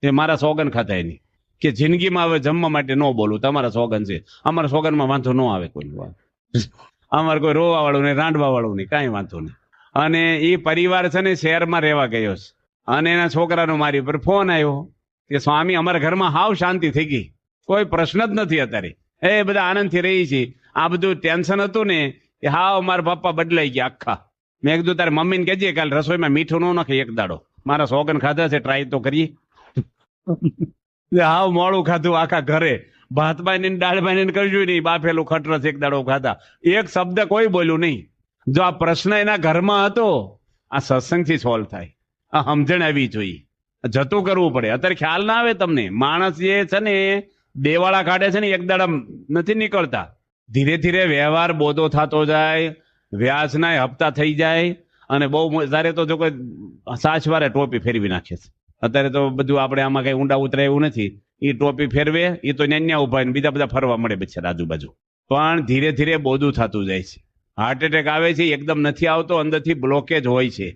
તે મારા સોગન ખાતા એની કે જિંદગીમાં હવે જમવા માટે ન બોલું, તમારા સોગન છે. અમારા સોગનમાં વાંધો ન આવે કોઈ વાત. અમારે કોઈ રોવા વાળું નહીં, રાંડવા વાળું નહીં, કાંઈ વાંધો નહીં. અને એ પરિવાર છે ને શહેરમાં રહેવા ગયો છે. અને એના છોકરાનો મારી પર ફોન આવ્યો કે સ્વામી અમારા ઘરમાં હાવ શાંતિ થઈ ગઈ, કોઈ પ્રશ્ન જ નથી અત્યારે. એ બધા આનંદથી રહી છે. આ બધું ટેન્શન હતું ને કે હાવ મારા પપ્પા બદલાઈ ગયા આખા. મેં કીધું તારે મમ્મીને કહેજે કાલે રસોઈમાં મીઠું ન નાખે એક દાડો. મારા સોગન ખાધા છે, ટ્રાય તો કરીએ. હાવ મોડું ખાધું આખા ઘરે. ભાત બાઈને દાળ બાઈને કરજો નહીં, બાફેલું ખટરસ એક દાડો ખાધા. એક શબ્દ કોઈ બોલ્યું નહીં. જો આ પ્રશ્ન એના ઘરમાં હતો, આ સત્સંગથી સોલ્વ થાય. આ સમજણ આવી જોઈએ. જતું કરવું પડે. અત્યારે ખ્યાલ ના આવે તમને. માણસ જે છે ને દેવાળા કાઢે છે ને એક દાડા નથી નીકળતા. ધીરે ધીરે વ્યવહાર બોધો થતો જાય, વ્યાજના હપ્તા થઈ જાય. અને બહુ ત્યારે તો જો કોઈ સાચવારે ટોપી ફેરવી નાખે છે. અત્યારે તો બધું આપણે આમાં કઈ ઊંડા ઉતરાય એવું નથી. એ ટોપી ફેરવે, એ તો ન્યા ઉભા ને બીજા બધા ફરવા મળે બિચારા આજુબાજુ. પણ ધીરે ધીરે બોધું થતું જાય છે. હાર્ટ એટેક આવે છે એકદમ નથી આવતો, અંદરથી બ્લોકેજ હોય છે.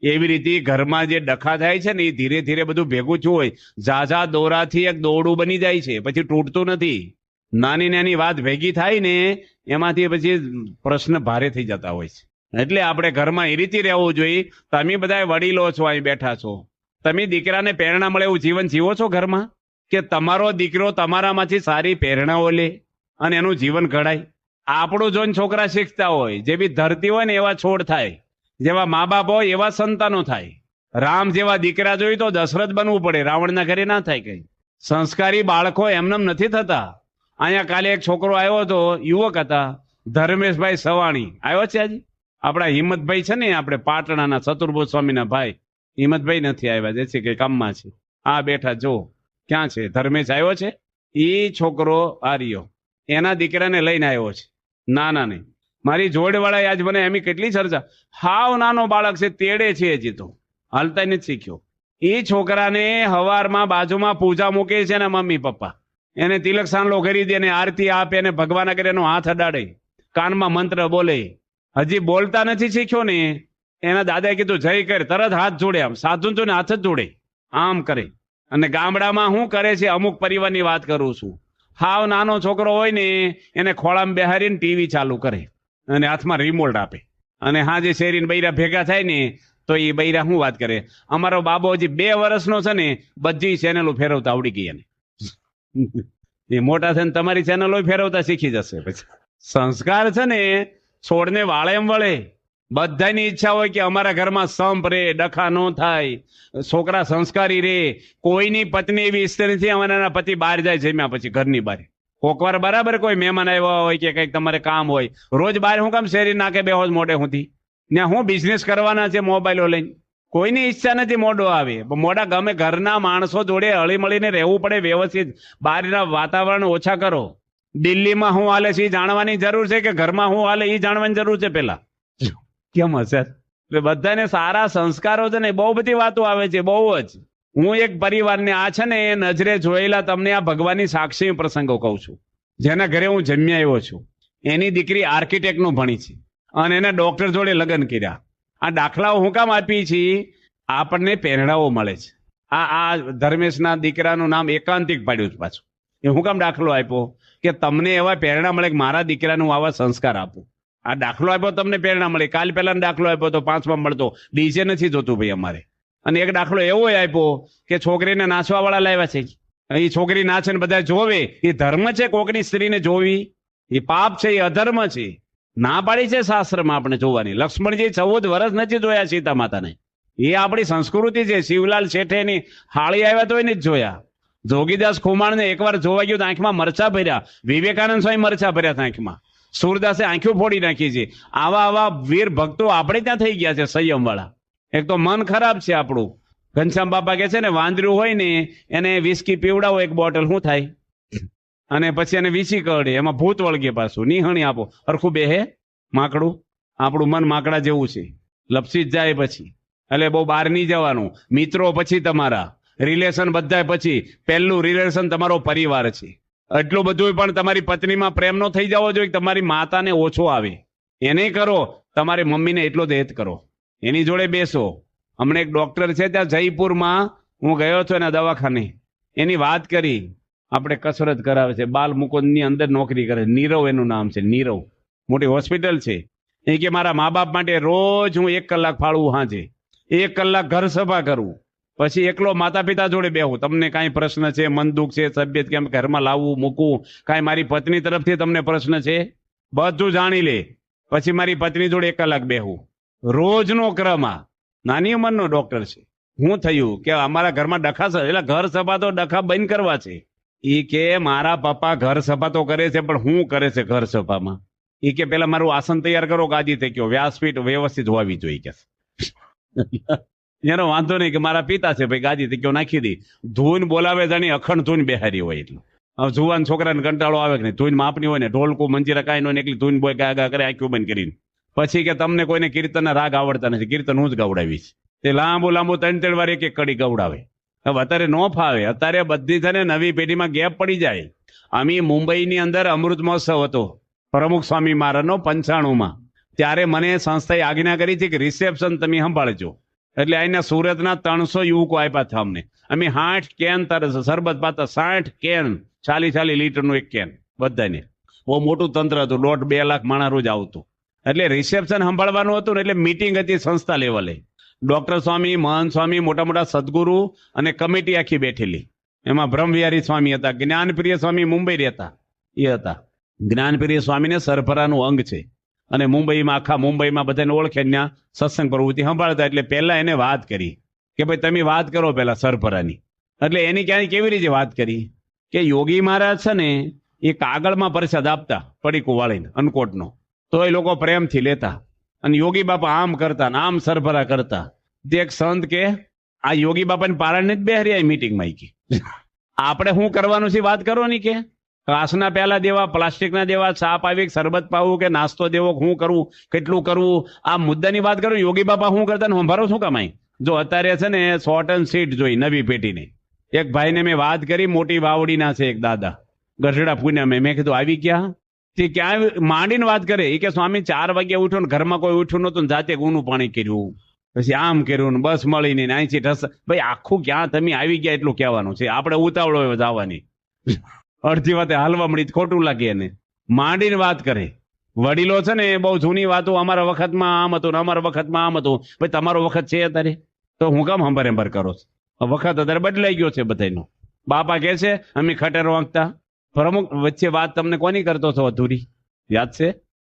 એવી રીતે ઘરમાં જે ડખા થાય છે ને એ ધીરે ધીરે બધું ભેગું થયું હોય. ઝાઝા દોરાથી એક દોરડું બની જાય છે, પછી તૂટતું નથી. નાની નાની વાત ભેગી થાય ને એમાંથી પછી પ્રશ્ન ભારે થઈ જતા હોય છે. એટલે આપણે ઘરમાં એ રીતે રહેવું જોઈએ. તમે બધા વડીલો છો, અહીં બેઠા છો, તમે દીકરાને પ્રેરણા મળે એવું જીવન જીવો છો ઘરમાં? કે તમારો દીકરો તમારામાંથી સારી પ્રેરણાઓ લે અને એનું જીવન ઘડાય? આપણું જોઈને છોકરા શીખતા હોય. જેવી ધરતી હોય ને એવા છોડ થાય, જેવા મા બાપ હોય એવા સંતાનો થાય. રામ જેવા દીકરા જોઈ તો દશરથ બનવું પડે, રાવણના ઘરે ના થાય. કઈ સંસ્કારી બાળકો એમનેમ નથી થતા. અહીંયા કાલે એક છોકરો આવ્યો હતો, યુવક હતા, ધર્મેશભાઈ સવાણી આવ્યો છે આજે? આપણા હિંમતભાઈ છે ને, આપણે પાટણાના ચતુર્ભુજ સ્વામીના ભાઈ હિંમતભાઈ નથી આવ્યા, જે છે કે કામમાં છે. આ બેઠા જો ક્યાં છે ધર્મેશ? આવ્યો છે? એ છોકરો આર્યો એના દીકરાને લઈને આવ્યો છે. નાના ને મારી જોડવાળાએ આજ મને એમ કેટલી ચર્ચા. હાવ નાનો બાળક છે, તેડે છે, હજી તો હાલતા નથી શીખ્યો. એ છોકરાને હવારમાં બાજુમાં પૂજા મૂકે છે ને મમ્મી પપ્પા એને તિલક સાંડલો કરી દે, આરતી આપે ને ભગવાન કરે એનો હાથ અડાડે, કાનમાં મંત્ર બોલે. હજી બોલતા નથી શીખ્યો ને, એના દાદાએ કીધું જય કર, તરત હાથ જોડે. આમ સાધુ તો ને હાથ જ જોડે, આમ કરે. અને ગામડામાં શું કરે છે, અમુક પરિવારની વાત કરું છું, હાવ નાનો છોકરો હોય ને એને ખોળામાં બેહારીને ટીવી ચાલુ કરે અને હાથમાં રિમોટ આપે. અને હા જે શેરીને બૈરા ભેગા થાય ને તો એ બૈરા શું વાત કરે, અમારો બાબો હજી 2 વર્ષનો છે ને બધી ચેનલો ફેરવતા આવડી ગઈ એને. એ મોટા છે ને તમારી ચેનલો ફેરવતા શીખી જશે. પછી સંસ્કાર છે ને છોડને વાળે એમ વળે. બધાની ઈચ્છા હોય કે અમારા ઘરમાં સંપ રે, ડખા ન થાય, છોકરા સંસ્કારી રે. કોઈની પત્ની એવી ઈચ્છતી નથી અમારા પતિ બહાર જાય જમ્યા પછી ઘરની બહાર. કોકવાર બરાબર કોઈ મહેમાન આવ્યા હોય કે કંઈક તમારે કામ હોય, રોજ બહાર હું કામ શેરી નાખે બેહોજ મોડે સુધી ને હું બિઝનેસ કરવાના છે મોબાઈલો લઈને. કોઈની ઈચ્છા નથી મોડો આવે, મોડા ગમે ઘરના માણસો જોડે હળી મળીને રહેવું પડે વ્યવસ્થિત. બહારના વાતાવરણ ઓછા કરો. દિલ્હીમાં શું હાલે છે એ જાણવાની જરૂર છે કે ઘરમાં શું હાલે એ જાણવાની જરૂર છે પેલા? કેમ હશે? બધાને સારા સંસ્કારો છે ને બહુ બધી વાતો આવે છે, બહુ જ. હું એક પરિવારને આ છે ને એ નજરે જોયેલા તમને આ ભગવાનની સાક્ષી પ્રસંગો કહું છું. જેના ઘરે હું જન્મ્યા આવ્યો છું, એની દીકરી આર્કિટેક્ટનું ભણી છે અને એને ડોક્ટર જોડે લગ્ન કર્યા. આ દાખલાઓ હું કામ આપી છીએ? આપણને પ્રેરણાઓ મળે છે. આ ધર્મેશના દીકરાનું નામ એકાંતિક પાડ્યું છે પાછું. એ હું કામ દાખલો આપ્યો? કે તમને એવા પ્રેરણા મળે કે મારા દીકરાનું આવા સંસ્કાર આપું. આ દાખલો આપ્યો તમને પ્રેરણા મળે. કાલ પહેલા દાખલો આપ્યો તો 5માં મળતો ડીજે નથી જોતું ભાઈ અમારે. અને એક દાખલો એવો આપ્યો કે છોકરીને નાચવા વાળા લાવ્યા છે. એ છોકરી નાચે ને બધા જોવે, એ ધર્મ છે કોકની સ્ત્રીને જોવી? એ પાપ છે, એ અધર્મ છે. ના પાડી છે શાસ્ત્રમાં આપણે જોવાની. લક્ષ્મણજી 14 વર્ષ નથી જોયા સીતા માતાને. એ આપણી સંસ્કૃતિ છે. શિવલાલ શેઠેની હાળી આવ્યા તો એને જ જોયા. જોગીદાસ ખુમાણને એકવાર જોવા ગયું તો આંખમાં મરચા ભર્યા. વિવેકાનંદ સ્વામી મરચા ભર્યા આંખમાં. સુરદાસે આંખો ફોડી નાખી છે. આવા વીર ભક્તો આપણે ત્યાં થઈ ગયા છે સંયમ વાળા. એક તો મન ખરાબ છે આપણું. ઘનશ્યામ બાપા કે છે ને વાંદરું હોય ને એને વિસ્કી પીવડાવો 1 બોટલ, શું થાય? અને પછી એને વીસી કરડે, એમાં ભૂત વળગે પાછું. નિહણી આપો અરખું બેહે માકડું. આપણું મન માકડા જેવું છે, લપસી જ જાય પછી. એટલે બહુ બહાર નહીં જવાનું. મિત્રો પછી તમારા રિલેશન બધા પછી પહેલું રિલેશન તમારો પરિવાર છે. એટલું બધું પણ તમારી પત્નીમાં પ્રેમ નો થઈ જવો જોઈએ તમારી માતાને ઓછો આવે. એને કરો, તમારી મમ્મીને એટલો જ હેત કરો, એની જોડે બેસો. હમણાં એક ડોક્ટર છે ત્યાં જયપુરમાં, હું ગયો હતો એના દવાખાને. એની વાત કરી, આપણે કસરત કરાવે છે, બાલ મુકુંદની અંદર નોકરી કરે, નીરવ એનું નામ છે, નીરવ. મોટી હોસ્પિટલ છે. એ કે મારા મા બાપ માટે રોજ હું 1 કલાક ફાળવું, હાજે 1 કલાક ઘર સભા કરું, પછી એકલો માતા પિતા જોડે બેહું. તમને કાંઈ પ્રશ્ન છે, મન દુઃખ છે, તબિયત કેમ ઘરમાં લાવવું મૂકવું, કાંઈ મારી પત્ની તરફથી તમને પ્રશ્ન છે, બધું જાણી લે. પછી મારી પત્ની જોડે 1 કલાક બેહું. રોજનો ક્રમ. આ નાની ઉંમરનો ડોક્ટર છે. હું થયું કે અમારા ઘરમાં ડખા, એટલે ઘર સભા તો ડખા બંધ કરવા છે. એ કે મારા પપ્પા ઘર સભા તો કરે છે, પણ હું કરે છે ઘર સભામાં? એ કે પેલા મારું આસન તૈયાર કરો, ગાદી થઈ ગયો, વ્યાસપીઠ વ્યવસ્થિત હોવી જોઈએ કે. એનો વાંધો નહીં કે મારા પિતા છે ભાઈ, ગાદી થઈ ગયો નાખી દે. ધૂન બોલાવે જાણી અખંડ ધૂન બેહારી હોય. એટલું હવે જુવાન છોકરાને કંટાળો આવે કે નહીં, ધૂન માપની હોય ને, ઢોલકું મંજીરા કાંઈ ન હોય, એટલી ધૂન બોય ગા કરે આંખ્યું બંધ કરીને. પછી કે તમને કોઈને કીર્તનના રાગ આવડતા નથી, કીર્તન હું જ ગવડાવીશ. તે લાંબુ 3 વાર એક કડી ગવડાવે. હવે અત્યારે ન ફાવે. અત્યારે બધી છે ને નવી પેઢીમાં ગેપ પડી જાય. અમે મુંબઈની અંદર અમૃત મહોત્સવ હતો પ્રમુખ સ્વામી મહારાજનો 95માં. ત્યારે મને સંસ્થાએ આજ્ઞા કરી છે કે રિસેપ્શન તમે સંભાળજો. એટલે અહીંના સુરતના 300 યુવકો આપ્યા હતા અમને. અમે 60 કેન શરબત પાતા, 60 કેન, 40 લીટરનું એક કેન બધાને. બહુ મોટું તંત્ર હતું, 1.5-2 લાખ માણસ રોજ આવતું. એટલે રિસેપ્શન સંભાળવાનું હતું ને, એટલે મીટિંગ હતી સંસ્થા લેવલે. ડોક્ટર સ્વામી, મહંત સ્વામી, મોટા મોટા સદગુરુ અને કમિટી આખી બેઠેલી. એમાં બ્રહ્મવિહારી સ્વામી હતા, જ્ઞાનપ્રિય સ્વામી મુંબઈ રહેતા એ હતા. જ્ઞાનપ્રિય સ્વામીને સરફરાનું અંગ છે અને મુંબઈમાં આખા મુંબઈમાં બધાને ઓળખે, ત્યાં સત્સંગ પ્રવૃત્તિ સંભાળતા. એટલે પહેલા એને વાત કરી કે ભાઈ તમે વાત કરો પેલા સરફરાની. એટલે એની ક્યાંય કેવી રીતે વાત કરી કે યોગી મહારાજ છે ને એ કાગળમાં પ્રસાદ આપતા પડીકું વાળીને અનકોટનો, તો એ લોકો પ્રેમથી લેતા. અને યોગી બાપા આમ કરતા ને આમ સરભરા કરતા. તે એક સંત કે આ યોગી બાપાની પારણને જ બેહરી આવી મીટિંગમાં કે આપણે શું કરવાનું છે વાત કરો ની કે કાચના પ્યાલા દેવા, પ્લાસ્ટિકના દેવા, ચા પાવી, શરબત પાવું કે નાસ્તો દેવો, શું કરવું, કેટલું કરવું, આ મુદ્દાની વાત કરું. યોગી બાપા શું કરતા ને સંભારો શું કમાય? જો અત્યારે છે ને શોર્ટ એન્ડ સીટ જોઈ નવી પેટીને. એક ભાઈને મેં વાત કરી, મોટી વાવડીના છે એક દાદા, ગઢડા પુણે. મેં કીધું આવી ગયા? તે ક્યાં માંડીને વાત કરે. એ કે સ્વામી 4 વાગે ઉઠો ને ઘરમાં કોઈ ઉઠ્યું નતું ને જાતે ઊનું પાણી કર્યું, પછી આમ કર્યું ને બસ મળીને અહીંથી ઢસ. ભાઈ આખું ક્યાં તમે આવી ગયા એટલું કહેવાનું છે. આપણે ઉતાવળો હોય જવાની, અડધી વાતે હાલવા મળી ખોટું લાગે. એને માંડીને વાત કરે. વડીલો છે ને બહુ જૂની વાતો, અમારા વખતમાં આમ હતું ને અમારા વખતમાં આમ હતું. ભાઈ તમારો વખત છે અત્યારે તો હું કામ હંબર હેંબર કરો છો? વખત અત્યારે બદલાઈ ગયો છે બધાનો. બાપા કહે છે અમે ખટેરો વાંકતા. પ્રમુખ વચ્ચે વાત તમને કોની કરતો છો અધૂરી યાદ છે?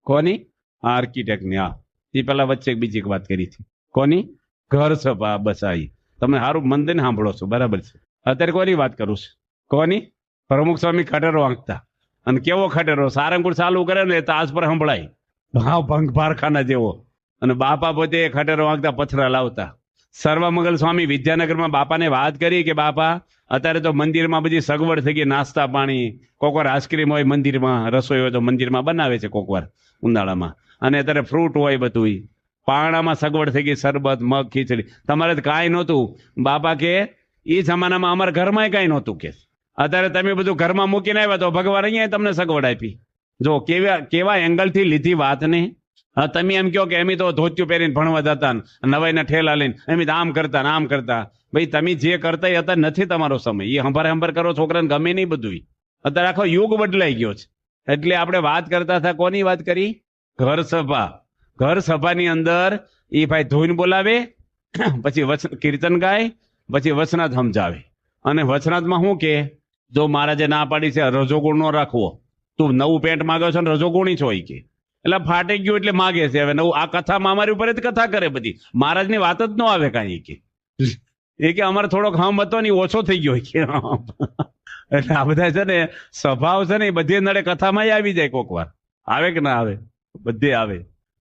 કોની? આર્કિટેક્ટની. હા, એ પેલા વચ્ચે બીજી એક વાત કરી હતી. કોની? ઘર સભા. બસ આવી. તમે સારું મન દઈને સાંભળો છો, બરાબર છે. અત્યારે કોની વાત કરું છું? કોની? પ્રમુખ સ્વામી ખટેરો વાંકતા. અને કેવો ખટેરો? સારંગપુર ચાલુ કરે ને તાજ પર સંભળાય, ભાવ ભંગ ભારખાના જેવો. અને બાપા પોતે ખટેરો વાંકતા, પથરા લાવતા. સર્વમંગલ સ્વામી વિદ્યાનગરમાં બાપાને વાત કરી કે બાપા અત્યારે તો મંદિરમાં બધી સગવડ થઈ ગઈ, નાસ્તા પાણી, કોકવાર આઈસ્ક્રીમ હોય મંદિરમાં, રસોઈ હોય તો મંદિરમાં બનાવે છે કોકવાર ઉનાળામાં, અને અત્યારે ફ્રૂટ હોય બધું. પાણામાં સગવડ થઈ ગઈ, શરબત, મગ, ખીચડી. તમારે તો કાંઈ નહોતું. બાપા કે એ જમાનામાં અમારા ઘરમાં કાંઈ નહોતું કે અત્યારે તમે બધું ઘરમાં મૂકીને આવ્યા તો ભગવાન અહીંયા તમને સગવડ આપી. જો કેવા એંગલથી લીધી વાતને. તમે એમ કહો કે એમ તો ધોતિયું પહેરીને ભણવા જતા, નવાઈના ઠેલા લઈને એમ આમ કરતા ને આમ કરતા. ભાઈ તમે જે કરતા એ અત્યારે નથી તમારો સમય. એ હંભાર કરો છોકરાને ગમે નહીં બધું. અત્યારે આખો યુગ બદલાઈ ગયો છે. એટલે આપણે વાત કરતા હતા, કોની વાત કરી? ઘર સભા. ઘર સભાની અંદર એ ભાઈ ધોઈને બોલાવે, પછી કીર્તન ગાય, પછી વચનાથ સમજાવે. અને વચનાથમાં શું કે જો મહારાજે ના પાડી છે રજોગુણ નો રાખવો, તું નવું પેન્ટ માગ્યો છો ને રજોગુણી છો કે એટલે ફાટી ગયું એટલે માગે છે. હવે નવું આ કથામાં અમારી ઉપર જ કથા કરે બધી, મહારાજની વાત જ ન આવે કાંઈ કે. એ કે અમારે થોડોક હમ હતો ને ઓછો થઈ ગયો કે. એટલે આ બધા છે ને સ્વભાવ છે ને એ બધી નડે કથામાં આવી જાય. કોક વાર આવે કે ના આવે? બધે આવે.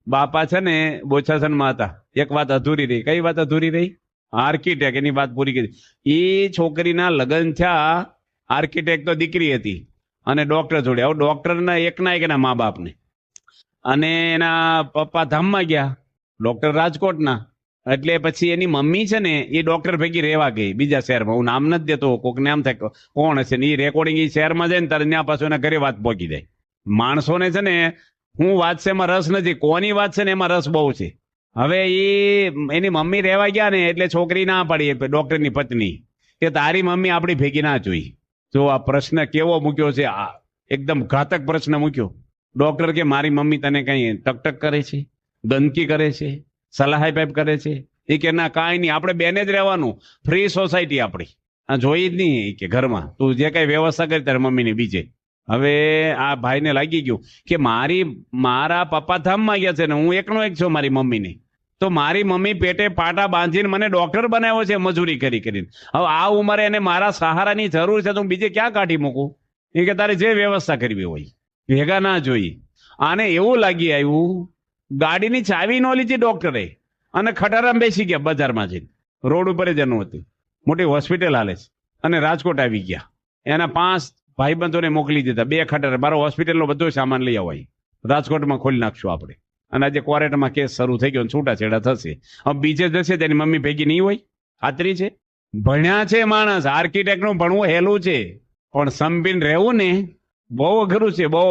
બાપા છે ને બોચાસનમાં હતા, એક વાત અધૂરી રહી. કઈ વાત અધૂરી રહી? આર્કિટેક્ટ. એની વાત પૂરી કરી. એ છોકરીના લગ્ન થયા. આર્કિટેક્ટ તો દીકરી હતી અને ડોક્ટર જોડે. હવે ડોક્ટરના એકના મા બાપને, અને એના પપ્પા ધામમાં ગયા, ડોક્ટર રાજકોટના. એટલે પછી એની મમ્મી છે ને એ ડોક્ટર ભેગી રહેવા ગઈ બીજા શહેરમાં. હું નામ નથી દેતો, કોકને આમ થાય કોણ હશે ને. એ રેકોર્ડિંગ એ શહેરમાં જાય ને ત્યારે ત્યાં પાછું એના ઘરે વાત પહોંચી જાય. માણસોને છે ને હું વાત છે એમાં રસ નથી, કોની વાત છે ને એમાં રસ બહુ છે. હવે એની મમ્મી રહેવા ગયા ને એટલે છોકરી ના પાડી, ડોક્ટરની પત્ની, કે તારી મમ્મી આપણી ભેગી ના જોઈ. જો આ પ્રશ્ન કેવો મૂક્યો છે, આ એકદમ ઘાતક પ્રશ્ન મૂક્યો. ડોક્ટર કે મારી મમ્મી તને કઈ ટકટક કરે છે, ગંદકી કરે છે, સલાહ પાઇપ કરે છે? એ કે ના કાંઈ નહીં, આપણે બેને જ રહેવાનું, ફ્રી સોસાયટી આપણી, આ જોઈ જ નહીં કે ઘરમાં તું જે કઈ વ્યવસ્થા કરી તારી મમ્મીની બીજે. હવે આ ભાઈને લાગી ગયું કે મારા પપ્પા ધામમાં ગયા છે ને હું એકનો એક છું મારી મમ્મીને, તો મારી મમ્મી પેટે પાટા બાંધીને મને ડોક્ટર બનાવ્યો છે મજૂરી કરીને. હવે આ ઉંમરે એને મારા સહારાની જરૂર છે તો હું બીજે ક્યાં કાઢી મૂકું? એ કે તારે જે વ્યવસ્થા કરવી હોય ભેગા ના જોઈ. આને એવું લાગી આવ્યું, ગાડીની ચાવી ન લીધી ડોક્ટરે અને ખટારામાં બેસી ગયા બજારમાં જઈને. રોડ ઉપર જ એનું હતું, મોટી હોસ્પિટલ હાલે છે. અને રાજકોટ આવી ગયા. એના 5 ભાઈબંધોને મોકલી દીધા, 2 ખટારા, મારો હોસ્પિટલનો બધો સામાન લઈ આવાય, રાજકોટમાં ખોલી નાખશું આપણે. અને આજે ક્વોરેન્ટમાં કેસ શરૂ થઈ ગયો, છૂટાછેડા થશે. હવે બીજે જશે તેની મમ્મી ભેગી નહીં હોય? ખાતરી છે? ભણ્યા છે માણસ, આર્કિટેક્ટનું ભણવું હેલું છે, પણ સંપીને રહેવું ને બહુ અઘરું છે, બહુ.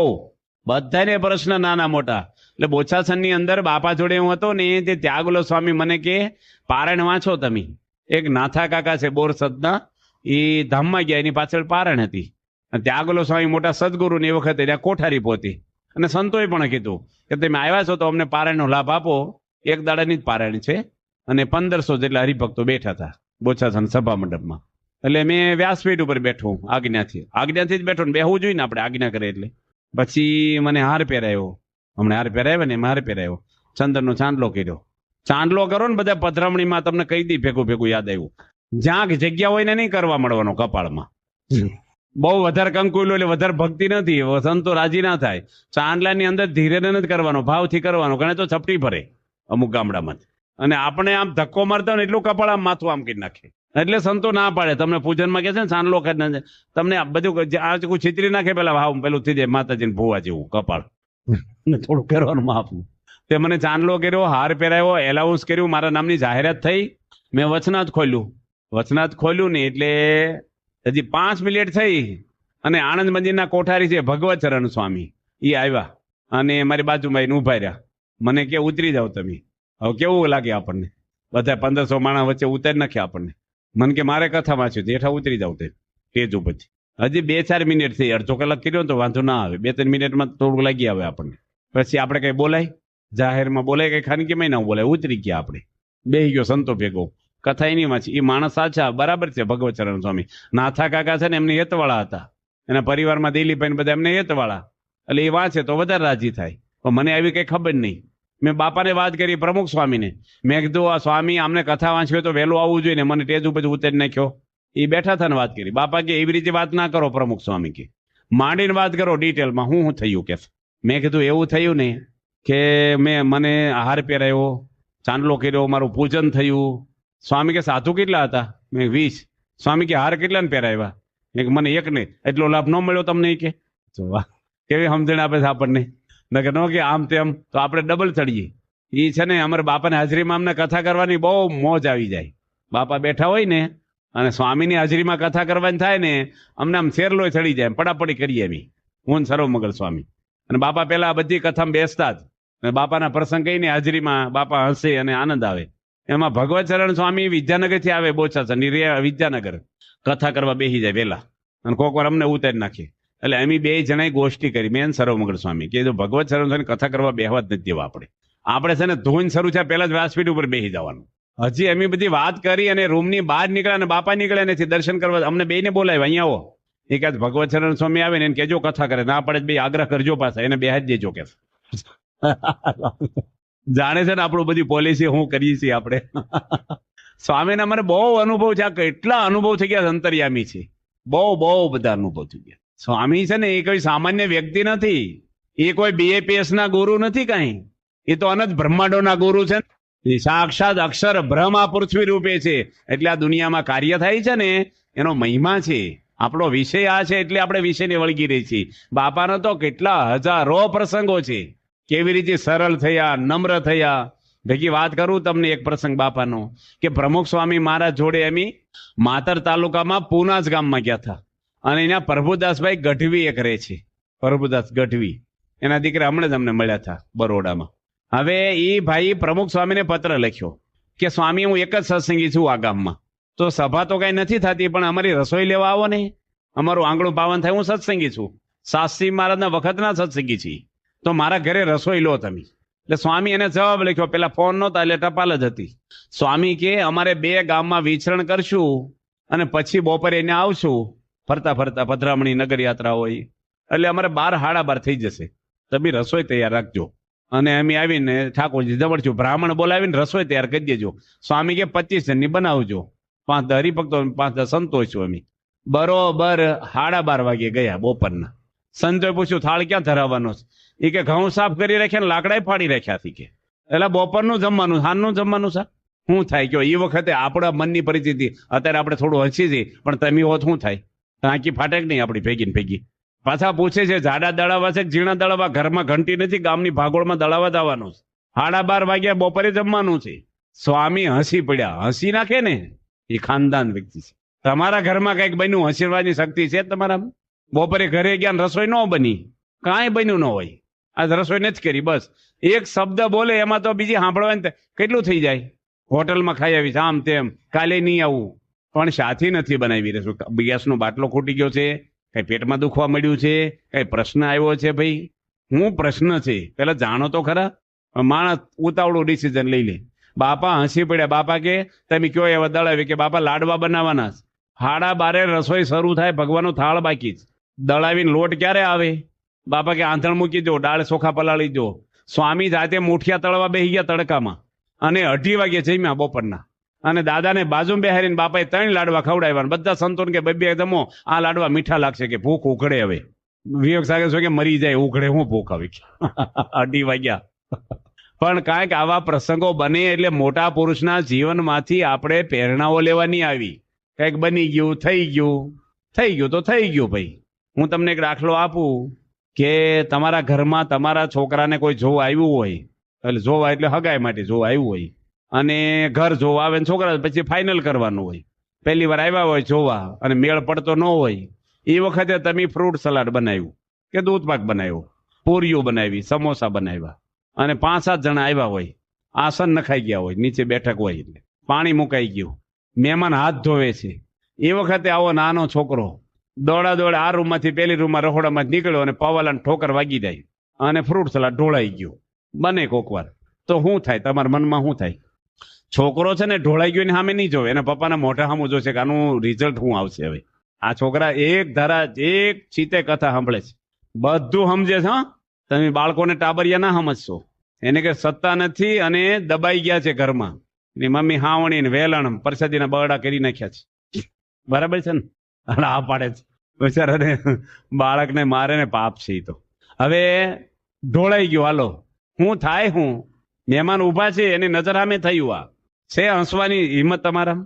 બધાને પ્રશ્ન નાના મોટા. એટલે બોચાસનની અંદર બાપા જોડે હું હતો ને તે ત્યાગલો સ્વામી મને કે પારણ વાંચો તમે. એક નાથા કાકા છે બોરસદના, એ ધામમાં ગયા, એની પાછળ પારણ હતી. ત્યાગલો સ્વામી મોટા સદગુરુ ને એ વખતે ત્યાં કોઠારી પહોંચી. અને સંતોએ પણ કીધું કે તમે આવ્યા છો તો અમને પારાયણનો લાભ આપો. એક દાડાની જ પારાયણ છે અને 1500 જેટલા હરિભક્તો બેઠા હતા બોચાસન સભા મંડપમાં. એટલે મેં વ્યાસપીઠ ઉપર બેઠો, આજ્ઞાથી જ બેઠો ને બેહવું જોઈએ ને આપણે, આજ્ઞા કરે એટલે. પછી મને હાર પહેરાયો, હમણાં હાર પહેરાવ્યો ને એમાં હાર પહેરાયો, ચંદનનો ચાંદલો કર્યો. ચાંદલો કરો ને બધા પધરામણીમાં તમને કહી દી ભેગું યાદ આવ્યું. જ્યાં જગ્યા હોય ને નહીં કરવા મળવાનો કપાળમાં. બહુ વધારે કંકુલો એટલે વધારે ભક્તિ નથી, સંતો રાજી ના થાય. ચાંદલાની અંદર ધીરે નથી કરવાનો, ભાવથી કરવાનો. ઘણે તો ચપટી ભરે અમુક ગામડામાં, અને આપણે આમ ધક્કો મારતા હોય ને એટલું કપાળ આમ માથું આમ કરી નાખે. એટલે સંતો ના પાડે. તમને પૂજનમાં કે છે ને ચાંદલો કરી તમને બધું આ કોઈ છીતરી નાખે પેલા ભાવ પેલું થઈ જાય માતાજીને ભૂવા જેવું કપાળ. થોડું કરવાનું માપનું. તે મને ચાંદલો કર્યો, હાર પહેરાવ્યો, એલાઉન્સ કર્યું, મારા નામની જાહેરાત થઈ. મેં વચનાથ ખોલ્યું ને એટલે હજી 5 મિનિટ થઈ અને આણંદ મંદિરના કોઠારી છે ભગવતચરણ સ્વામી, એ આવ્યા અને મારી બાજુમાં એને ઉભા રહ્યા. મને કે ઉતરી જાઓ તમે. હવે કેવું લાગે આપણને, બધા 1500 માણસ વચ્ચે ઉતારી નાખ્યા આપણને. મને કે મારે કથા વાંચ્યું જેઠા ઉતરી જાવ તે સ્ટેજ ઉપરથી. હજી 2-4 મિનિટ થઈ, અડધો કલાક કર્યો તો વાંધો ના આવે, 2-3 મિનિટમાં થોડું લાગી આવે આપણને. પછી આપણે કઈ બોલાય, જાહેરમાં બોલાય, કઈ ખાનગી માં ના બોલાય, ઉતરી ગયા આપણે. બેહી ગયો સંતો ભેગો, કથા એની વાંચી. એ માણસ સાચા બરાબર છે ભગવતચરણ સ્વામી. નાથા કાકા છે ને એમને હેતવાળા હતા, એના પરિવારમાં દિલીપભાઈ બધા એમને હેતવાળા, એટલે એ વાંચે તો વધારે રાજી થાય. પણ મને આવી કઈ ખબર નહીં. મેં બાપાને વાત કરી, પ્રમુખ સ્વામીને. મેં કીધું આ સ્વામી અમને કથા વાંચવી હોય તો વહેલું આવવું જોઈએ ને, મને ટેજ ઉપર ઉતારી નાખ્યો. એ બેઠા હતા ને વાત કરી. બાપા કે એવી રીતે વાત ના કરો પ્રમુખ સ્વામી, કે માંડીને વાત કરો ડિટેલમાં હું થયું કે. મેં કીધું એવું થયું ને કે મને હાર પહેરાયો, ચાંદલો કર્યો, મારું પૂજન થયું. સ્વામી કે સાધુ કેટલા હતા? મેં 20. સ્વામી કે હાર કેટલાને પહેરાવ્યા? મેં કે મને એક નહીં. એટલો લાભ ન મળ્યો તમને? કે વાહ, કેવી સમજણ આપે છે આપણને. નકર ન કે આમ તેમ તો આપણે ડબલ ચડીએ. એ છે ને અમારા બાપાની હાજરીમાં અમને કથા કરવાની બહુ મોજ આવી જાય. બાપા બેઠા હોય ને અને સ્વામીની હાજરીમાં કથા કરવાની થાય ને, અમને આમ શેરલોય ચડી જાય, પડાપડી કરીએ એમ. હું સર્વમંગલ સ્વામી અને બાપા પેલા બધી કથામાં બેસતા જ, અને બાપાના પ્રસંગ કહીને હાજરીમાં બાપા હસે અને આનંદ આવે. એમાં ભગવતચરણ સ્વામી વિદ્યાનગરથી આવે, બોચાસણ વિદ્યાનગર, કથા કરવા બેસી જાય વહેલા, અને કોક વાર અમને ઉતારી નાખે. એટલે અમે 2 જણાએ ગોષ્ઠી કરી, મેં સર્વમંગલ સ્વામી, કે જો ભગવતચરણ સ્વામી કથા કરવા બેહવા જ નથી દેવા. આપણે છે ને ધૂન શરૂ થયા પહેલા જ વ્યાસપીઠ ઉપર બેસી જવાનું. હજી અમે બધી વાત કરી અને રૂમની બહાર નીકળ્યા અને બાપા નીકળ્યા નથી દર્શન કરવા. અમને 2ને બોલાવ્યા, અહીંયા આવો. એક આજ ભગવતચરણ સ્વામી આવે ને એને કેજો કથા કરે, ના પડે 2 આગ્રહ કરજો પાછા, એને બેહાજ દેજો કે. જાણે છે ને આપણું બધી પોલિસી હું કરીએ છીએ આપણે. સ્વામીના મને બહુ અનુભવ છે. આ કેટલા અનુભવ થઈ ગયા, અંતર્યામી છે. બહુ બધા અનુભવ થઈ ગયા. સ્વામી છે ને એ કોઈ સામાન્ય વ્યક્તિ નથી, એ કોઈ BAPS ના ગુરુ નથી કઈ. એ તો અનંત બ્રહ્માંડોના ગુરુ છે. સાક્ષાત અક્ષર બ્રહ્મ આ પૃથ્વી રૂપે છે. એટલે આ દુનિયામાં કાર્ય થાય છે ને એનો મહિમા છે. આપણો વિષય આ છે એટલે આપણે વિષયને વળગી રહી છીએ. બાપાનો તો કેટલા હજારો પ્રસંગો છે. કેવી રીતે સરળ થયા, નમ્ર થયા. ભેગી વાત કરું તમને એક પ્રસંગ બાપાનો, કે પ્રમુખ સ્વામી મહારાજ જોડે અમે માતર તાલુકામાં પુનાજ ગામમાં ગયા હતા. અને એના પ્રભુદાસભાઈ ગઢવી એક રહે છે, પ્રભુદાસ ગઢવી, એના દીકરા હમણાં જ અમને મળ્યા હતા બરોડામાં. હવે એ ભાઈ પ્રમુખ સ્વામીને પત્ર લખ્યો કે સ્વામી હું એક જ સત્સંગી છું આ ગામમાં, તો સભા તો કઈ નથી થતી, પણ અમારી રસોઈ લેવા આવો ને, અમારું આંગણું પાવન થાય. હું સત્સંગી છું, શાસ્ત્રી મહારાજના વખતના સત્સંગી છીએ, તો મારા ઘરે રસોઈ લો તમે. એટલે સ્વામી એને જવાબ લખ્યો. પેલા ફોન નહોતા એટલે ટપાલ જ હતી. સ્વામી કે અમારે 2 ગામમાં વિચરણ કરશું અને પછી બપોરે એને આવશું, ફરતા ફરતા પધરામણી નગર યાત્રા હોય, એટલે અમારે 12-12:30 થઈ જશે. તમે રસોઈ તૈયાર રાખજો. અને અમે આવીને ઠાકોરજી જવડશું, બ્રાહ્મણ બોલાવીને રસોઈ તૈયાર કરી દેજો. સ્વામી કે 25 જણની બનાવજો, 5-10 હરિભક્તો, 5-10 સંતોષ છું અમે. બરોબર 12:30 વાગે ગયા બપોરના. સંજોય પૂછ્યું થાળ ક્યાં ધરાવવાનો છે? એ કે ઘઉં સાફ કરી રાખ્યા ને લાકડા ફાડી રાખ્યા હતી કે. એટલે બપોરનું જમવાનું, સાંજનું જમવાનું સર શું થાય કયો? એ વખતે આપણા મનની પરિસ્થિતિ, અત્યારે આપણે થોડું હસી છીએ, પણ તમે હોત શું થાય? ટાંકી ફાટે કે નહીં આપણી ભેગી ને ભેગી? પાછા પૂછે છે જાડા દળાવા છે ઝીણા દળાવા? ઘરમાં ઘંટી નથી, ગામની ભાગોળમાં દળાવા જવાનું છે. 12:30 વાગ્યા બપોરે જમવાનું છે. સ્વામી હસી પડ્યા. હસી નાખે ને એ ખાનદાન વ્યક્તિ છે. તમારા ઘરમાં કઈક બન્યું, હસીવાની શક્તિ છે તમારા? બપોરે ઘરે ગયા ને રસોઈ ન બની, કાંઈ બન્યું ન હોય, આજ રસોઈ નથી કરી, બસ એક શબ્દ બોલે એમાં તો બીજી સાંભળવાની કેટલું થઈ જાય. હોટલમાં ખાઈ આવીશ, આમ તેમ, કાલે નહીં આવું, પણ સાથી નથી બનાવી રસોઈ. ગેસનો બાટલો ખૂટી ગયો છે, કઈ પેટમાં દુખવા મળ્યું છે, કઈ પ્રશ્ન આવ્યો છે? ભાઈ હું પ્રશ્ન છે પેલા જાણો તો ખરા. માણસ ઉતાવળું ડિસિઝન લઈ લે. બાપા હસી પડ્યા. બાપા કે તમે કયો એવા દળાવી? કે બાપા લાડવા બનાવવાના. 12:30 રસોઈ શરૂ થાય, ભગવાનનો થાળ બાકી જ. દળાવીને લોટ ક્યારે આવે? બાપા કે આંધણ મૂકી દો, દાળ ચોખા પલાળી દો. સ્વામી જાતે મુઠિયા તળવા બેસી ગયા તડકામાં, અને 2:30 વાગે જમ્યા બપોરના. અને દાદાને બાજુમાં બેહારીને બાપાએ 3 લાડવા ખવડાવ્યા અને બધા સંતોને કે બે જમો, આ લાડવા મીઠા લાગશે કે ભૂખ ઉઘડે. હવે વિવેક સાગર કે મરી જાય ઉઘડે, હું ભૂખ આવી 2:30 વાગ્યા. પણ કાંઈક આવા પ્રસંગો બને એટલે મોટા પુરુષના જીવનમાંથી આપણે પ્રેરણાઓ લેવાની આવી. કંઈક બની ગયું, થઈ ગયું તો થઈ ગયું ભાઈ. હું તમને એક દાખલો આપું કે તમારા ઘરમાં તમારા છોકરાને કોઈ જોવા આવ્યું હોય, એટલે જોવા એટલે હગાઈ માટે જોવા આવ્યું હોય, અને ઘર જોવા આવે ને છોકરા પછી ફાઇનલ કરવાનું હોય. પહેલી વાર આવ્યા હોય જોવા અને મેળ પડતો ન હોય, એ વખતે તમે ફ્રૂટ સલાડ બનાવ્યું કે દૂધ પાક બનાવ્યો, પૂરીઓ બનાવી, સમોસા બનાવ્યા, અને 5-7 જણા આવ્યા હોય, આસન નખાઈ ગયા હોય, નીચે બેઠક હોય, એટલે પાણી મુકાઈ ગયું, મહેમાન હાથ ધોવે છે. એ વખતે આવો નાનો છોકરો દોડા આ રૂમમાંથી પેલી રૂમમાં રહોડામાં નીકળ્યો અને પવાલાને ઠોકર વાગી જાય અને ફ્રૂટ સલાડ ઢોળાઈ ગયું. બને કોક વાર તો શું થાય? તમારા મનમાં શું થાય? છોકરો છે ને ઢોળાઈ ગયો ને સામે નહીં જોવે, એના પપ્પાના મોઢા સામું જોશે કે આનું રિઝલ્ટ શું આવશે. હવે આ છોકરા એક ચીતે કથા સાંભળે છે, બધું સમજે છે. હા, તમે બાળકોને ટાબરિયા ના સમજશો. એને કે સત્તા નથી અને દબાઈ ગયા છે ઘરમાં. એની મમ્મી હાવણી ને વેલણ પરસાદીના બરડા કરી નાખ્યા છે. બરાબર છે ને? આ પાડે છે બિચારાને, બાળકને મારે ને પાપ છે. એ તો હવે ઢોળાઈ ગયો. હાલો હું થાય? હું મહેમાન ઉભા છે, એની નજર સામે થયું. આ છે હસવાની હિંમત તમારા?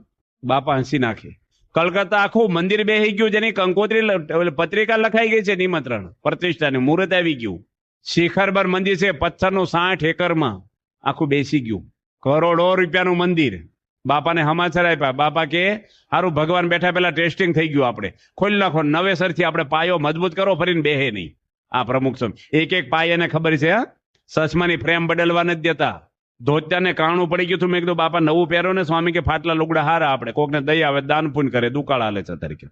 બાપા હસી નાખે. કલકત્તા આખું મંદિર બેસી ગયું, જેની કંકોત્રી પત્રિકા લખાઈ ગઈ છે, નિમંત્રણ પ્રતિષ્ઠાનું મુહૂર્ત આવી ગયું. શિખરબર મંદિર છે, પથ્થરનું 60 એકરમાં આખું બેસી ગયું. કરોડો રૂપિયાનું મંદિર. બાપાને સમાચાર આપ્યા. બાપા કે સારું, ભગવાન બેઠા પેલા ટેસ્ટિંગ થઈ ગયું, આપણે ખોલી નાખો, નવેસરથી આપણે પાયો મજબૂત કરો, ફરીને બેહે નહીં. આ પ્રમુખ એક પાયાને ખબર છે. સચમાની ફ્રેમ બદલવા નથી દેતા. ધોત્યાને કાણું પડી ગયું હતું, મેં કીધું બાપા નવું પહેરો ને, સ્વામી કે ફાટલા લુગડા હારા, આપણે કોકને દઈ આવે દાન પુણ્ય કરે, દુકાળ હાલે છે તરીકે.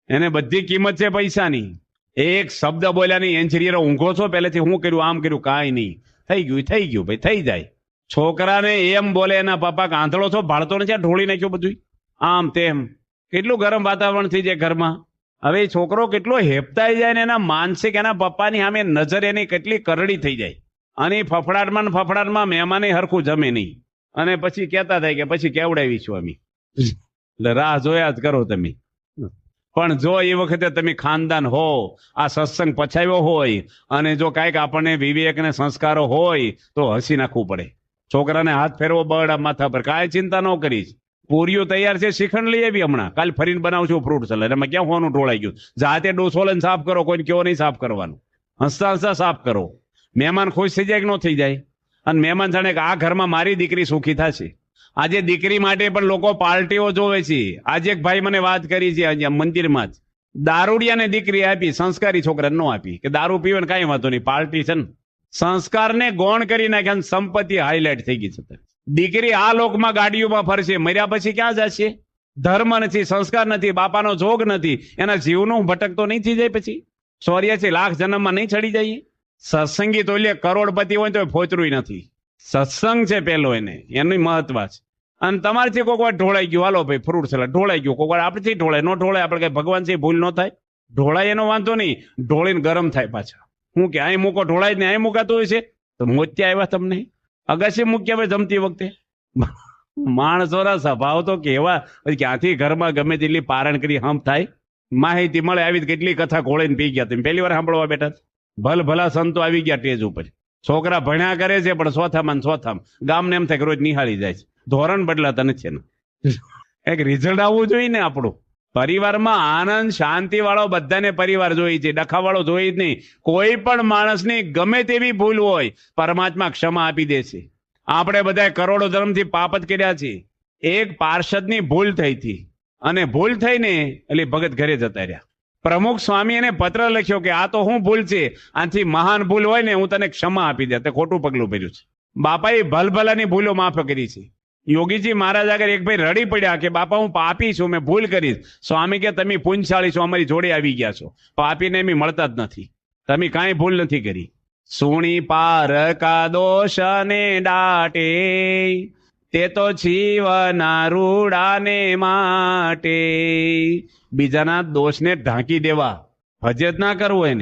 એને બધી કિંમત છે પૈસાની. એક શબ્દ બોલ્યા નહીં. એન્જિનિયર ઊંઘો છો પહેલેથી, હું કર્યું આમ કર્યું, કાંઈ નહીં. થઈ ગયું ભાઈ, થઈ જાય. છોકરાને એમ બોલે એના પપ્પા આંધળો છો, ભાળતો નથી, ઢોળી નાખ્યો બધું આમ તેમ. કેટલું ગરમ વાતાવરણ થઈ જાય ઘરમાં. હવે છોકરો કેટલો હેપતાઈ જાય ને એના માનસિક, એના પપ્પાની સામે નજર એની કેટલી કરડી થઈ જાય. અને ફફડાટમાં મહેમાને હરખું જમે નહીં, અને પછી કહેતા થાય કે પછી કેવડાવીશું અમે. એટલે રાહ જોયા જ કરો તમે. પણ જો એ વખતે તમે ખાનદાન હો, આ સત્સંગ પછાવ્યો હોય, અને જો કાંઈક આપણને વિવેક ને સંસ્કારો હોય તો હસી નાખવું પડે. છોકરાને હાથ ફેરવો બરડા માથા પર, કાંઈ ચિંતા ન કરીશ. પૂરીઓ તૈયાર છે, શ્રીખંડ લઈ આવી હમણાં, કાલ ફરીને બનાવશું ફ્રૂટ સલાડ. એમાં ક્યાં હોવાનું ઢોળાઈ ગયું? જાતે ડોસો લઈને સાફ કરો, કોઈને કેવો નહીં સાફ કરવાનું. હસતા સાફ કરો. મહેમાન ખુશ થઈ જાય કે ન થઈ જાય? અને મહેમાન જાણે કે આ ઘરમાં મારી દીકરી સુખી થશે. આજે દીકરી માટે પણ લોકો પાર્ટીઓ જોવે છે. આજે એક ભાઈ મને વાત કરી છે, અહીંયા મંદિરમાં જ દારૂડિયાને દીકરી આપી, સંસ્કારી છોકરાને ન આપી. કે દારૂ પીવે ને કાંઈ વાંધો નહીં, પાર્ટી છે ને. સંસ્કારને ગૌણ કરી નાખ્યા, સંપત્તિ હાઈલાઇટ થઈ ગઈ છે. દીકરી આ લોકમાં ગાડીઓમાં ફરશે, મર્યા પછી ક્યાં જશે? ધર્મ નથી, સંસ્કાર નથી, બાપાનો જોગ નથી, એના જીવનું ભટકતો નહીં થઈ જાય? પછી 84 લાખ જન્મમાં નહીં ચડી જાય? સત્સંગી તો કરોડપતિ હોય તો ફોચરું નથી. સત્સંગ છે પેલો, એનું મહત્વ છે. અને તમારથી કોઈક વાર ઢોળાઈ ગયું, હાલો ભાઈ ફ્રૂટ સલાડ ઢોળાઈ ગયું. કોઈક વાર આપણથી ઢોળાય, ન ઢોળાય આપણે કઈ ભગવાન છે ભૂલ ન થાય? ઢોળાય એનો વાંધો નહીં, ઢોળીને ગરમ થાય પાછા. હું કે અહીં મૂકો, ઢોળાય ને અહીં મુકાતું હોય છે તો મોત્યા આવ્યા તમને અગાસી મૂક્યા હોય જમતી વખતે. માણસોના સ્વભાવ તો કેવા, ક્યાંથી ઘરમાં ગમે તેટલી પારણ કરી હમ થાય, માહિતી મળે. આવી કેટલી કથા ઘોળીને પી ગયા. તમે પહેલી વાર સાંભળવા બેઠા? ભલા સંતો આવી ગયા સ્ટેજ ઉપર. છોકરા ભણ્યા કરે છે પણ ચોથામાં ગામને એમ થાય કે રોજ નિહાળી જાય છે. ધોરણ બદલાતા નથી ને. એક રિઝલ્ટ આવવું જોઈએ ને આપણું. પરિવારમાં આનંદ શાંતિ વાળો બધાને પરિવાર જોઈએ છે, ડખાવાળો જોઈએ જ નહીં. કોઈ પણ માણસની ગમે તેવી ભૂલ હોય, પરમાત્મા ક્ષમા આપી દે છે. આપણે બધા કરોડો ધર્મથી પાપ જ કર્યા છે. એક પાર્ષદની ભૂલ થઈ હતી, અને ભૂલ થઈને એટલે ભગત ઘરે જતા રહ્યા. પ્રમુખ સ્વામી એને પત્ર લખ્યો કે આ તો હું ભૂલ છે, આથી મહાન ભૂલ હોય ને હું તને ક્ષમા આપી દે. તે ખોટું પગલું ભર્યું છે. બાપાએ ભલભલાની ભૂલો માફ કરી છે. યોગીજી મહારાજ આગળ એક ભાઈ રડી પડ્યા કે બાપા હું પાપી છું, મેં ભૂલ કરી. સ્વામી કે તમે પુણ્યશાળી છો, અમારી જોડે આવી ગયા છો. પાપીને એમ મળતા જ નથી, તમે કાંઈ ભૂલ નથી કરી. સુણી પારકા દોષ ને ડાટે, તે તો જીવના રૂડાને માટે. બીજાના દોષને ઢાંકી દેવા, ફજેત ના કરવું,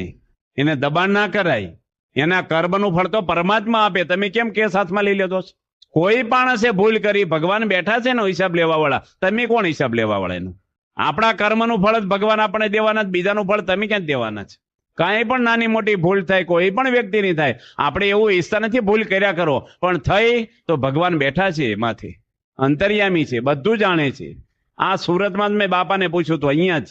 એને દબાણ ના કરાય. એના કર્મનું ફળ તો પરમાત્મા આપે. તમે કેમ કેસ હાથમાં લઈ લેતો છો? કોઈ માણસે ભૂલ કરી, ભગવાન બેઠા છે ને હિસાબ લેવા વાળા. તમે કોણ હિસાબ લેવા વાળા એનું? આપણા કર્મનું ફળ જ ભગવાન આપણે દેવાના, બીજાનું ફળ તમે ક્યાં દેવાના છે? કાંઈ પણ નાની મોટી ભૂલ થાય, કોઈ પણ વ્યક્તિની થાય, આપણે એવું ઈચ્છતા નથી ભૂલ કર્યા કરો, પણ થઈ તો ભગવાન બેઠા છે માથે, અંતર્યામી છે, બધું જાણે છે. આ સુરતમાં જ મેં બાપાને પૂછ્યું તો અહીંયા જ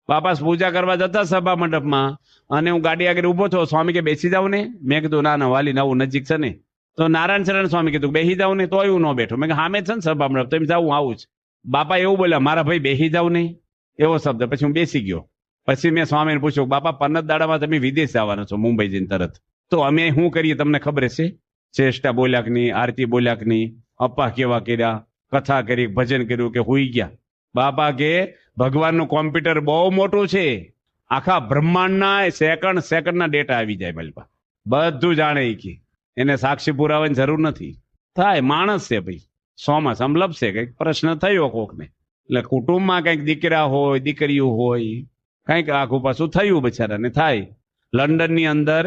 બાપા પૂજા કરવા જતા સભા મંડપમાં, અને હું ગાડી આગળ ઉભો થયો. સ્વામી કે બેસી જાવ ને? મેં કીધું ના ના વાલી, નવું નજીક છે ને. તો નારાયણ શરણ સ્વામી કીધું બેસી જાવ ને, તો એવું ન બેઠો. મેં કીધું હામે છે ને સભા મંડપ, તમે જાઉં આવું જ. બાપા એવું બોલ્યા, મારા ભાઈ બેસી જાવ નહીં, એવો શબ્દ. પછી હું બેસી ગયો. પછી મેં સ્વામીને પૂછ્યું, બાપા 15 દાડામાં તમે વિદેશ જવાના છો, મુંબઈ જઈને તરત, તો અમે શું કરીએ તમને ખબર છે? ચેષ્ટા બોલ્યા કે નહીં, આરતી બોલ્યા કે નહીં, અપ્પા કેવા કર્યા, કથા કરી, ભજન કર્યું કે હુઈ ગયા? બાપા કે ભગવાનનું કોમ્પ્યુટર બહુ મોટું છે, આખા બ્રહ્માંડના સેકન્ડના ડેટા આવી જાય બાલપા, બધું જાણે કે એને સાક્ષી પુરાવાની જરૂર નથી. થાય, માણસ છે ભાઈ, 100માં સમલપશે, કંઈક પ્રશ્ન થયો કોકને, એટલે કુટુંબમાં કંઈક દીકરા હોય, દીકરીઓ હોય, કંઈક આખું પાછું થયું બિચારાને થાય. લંડનની અંદર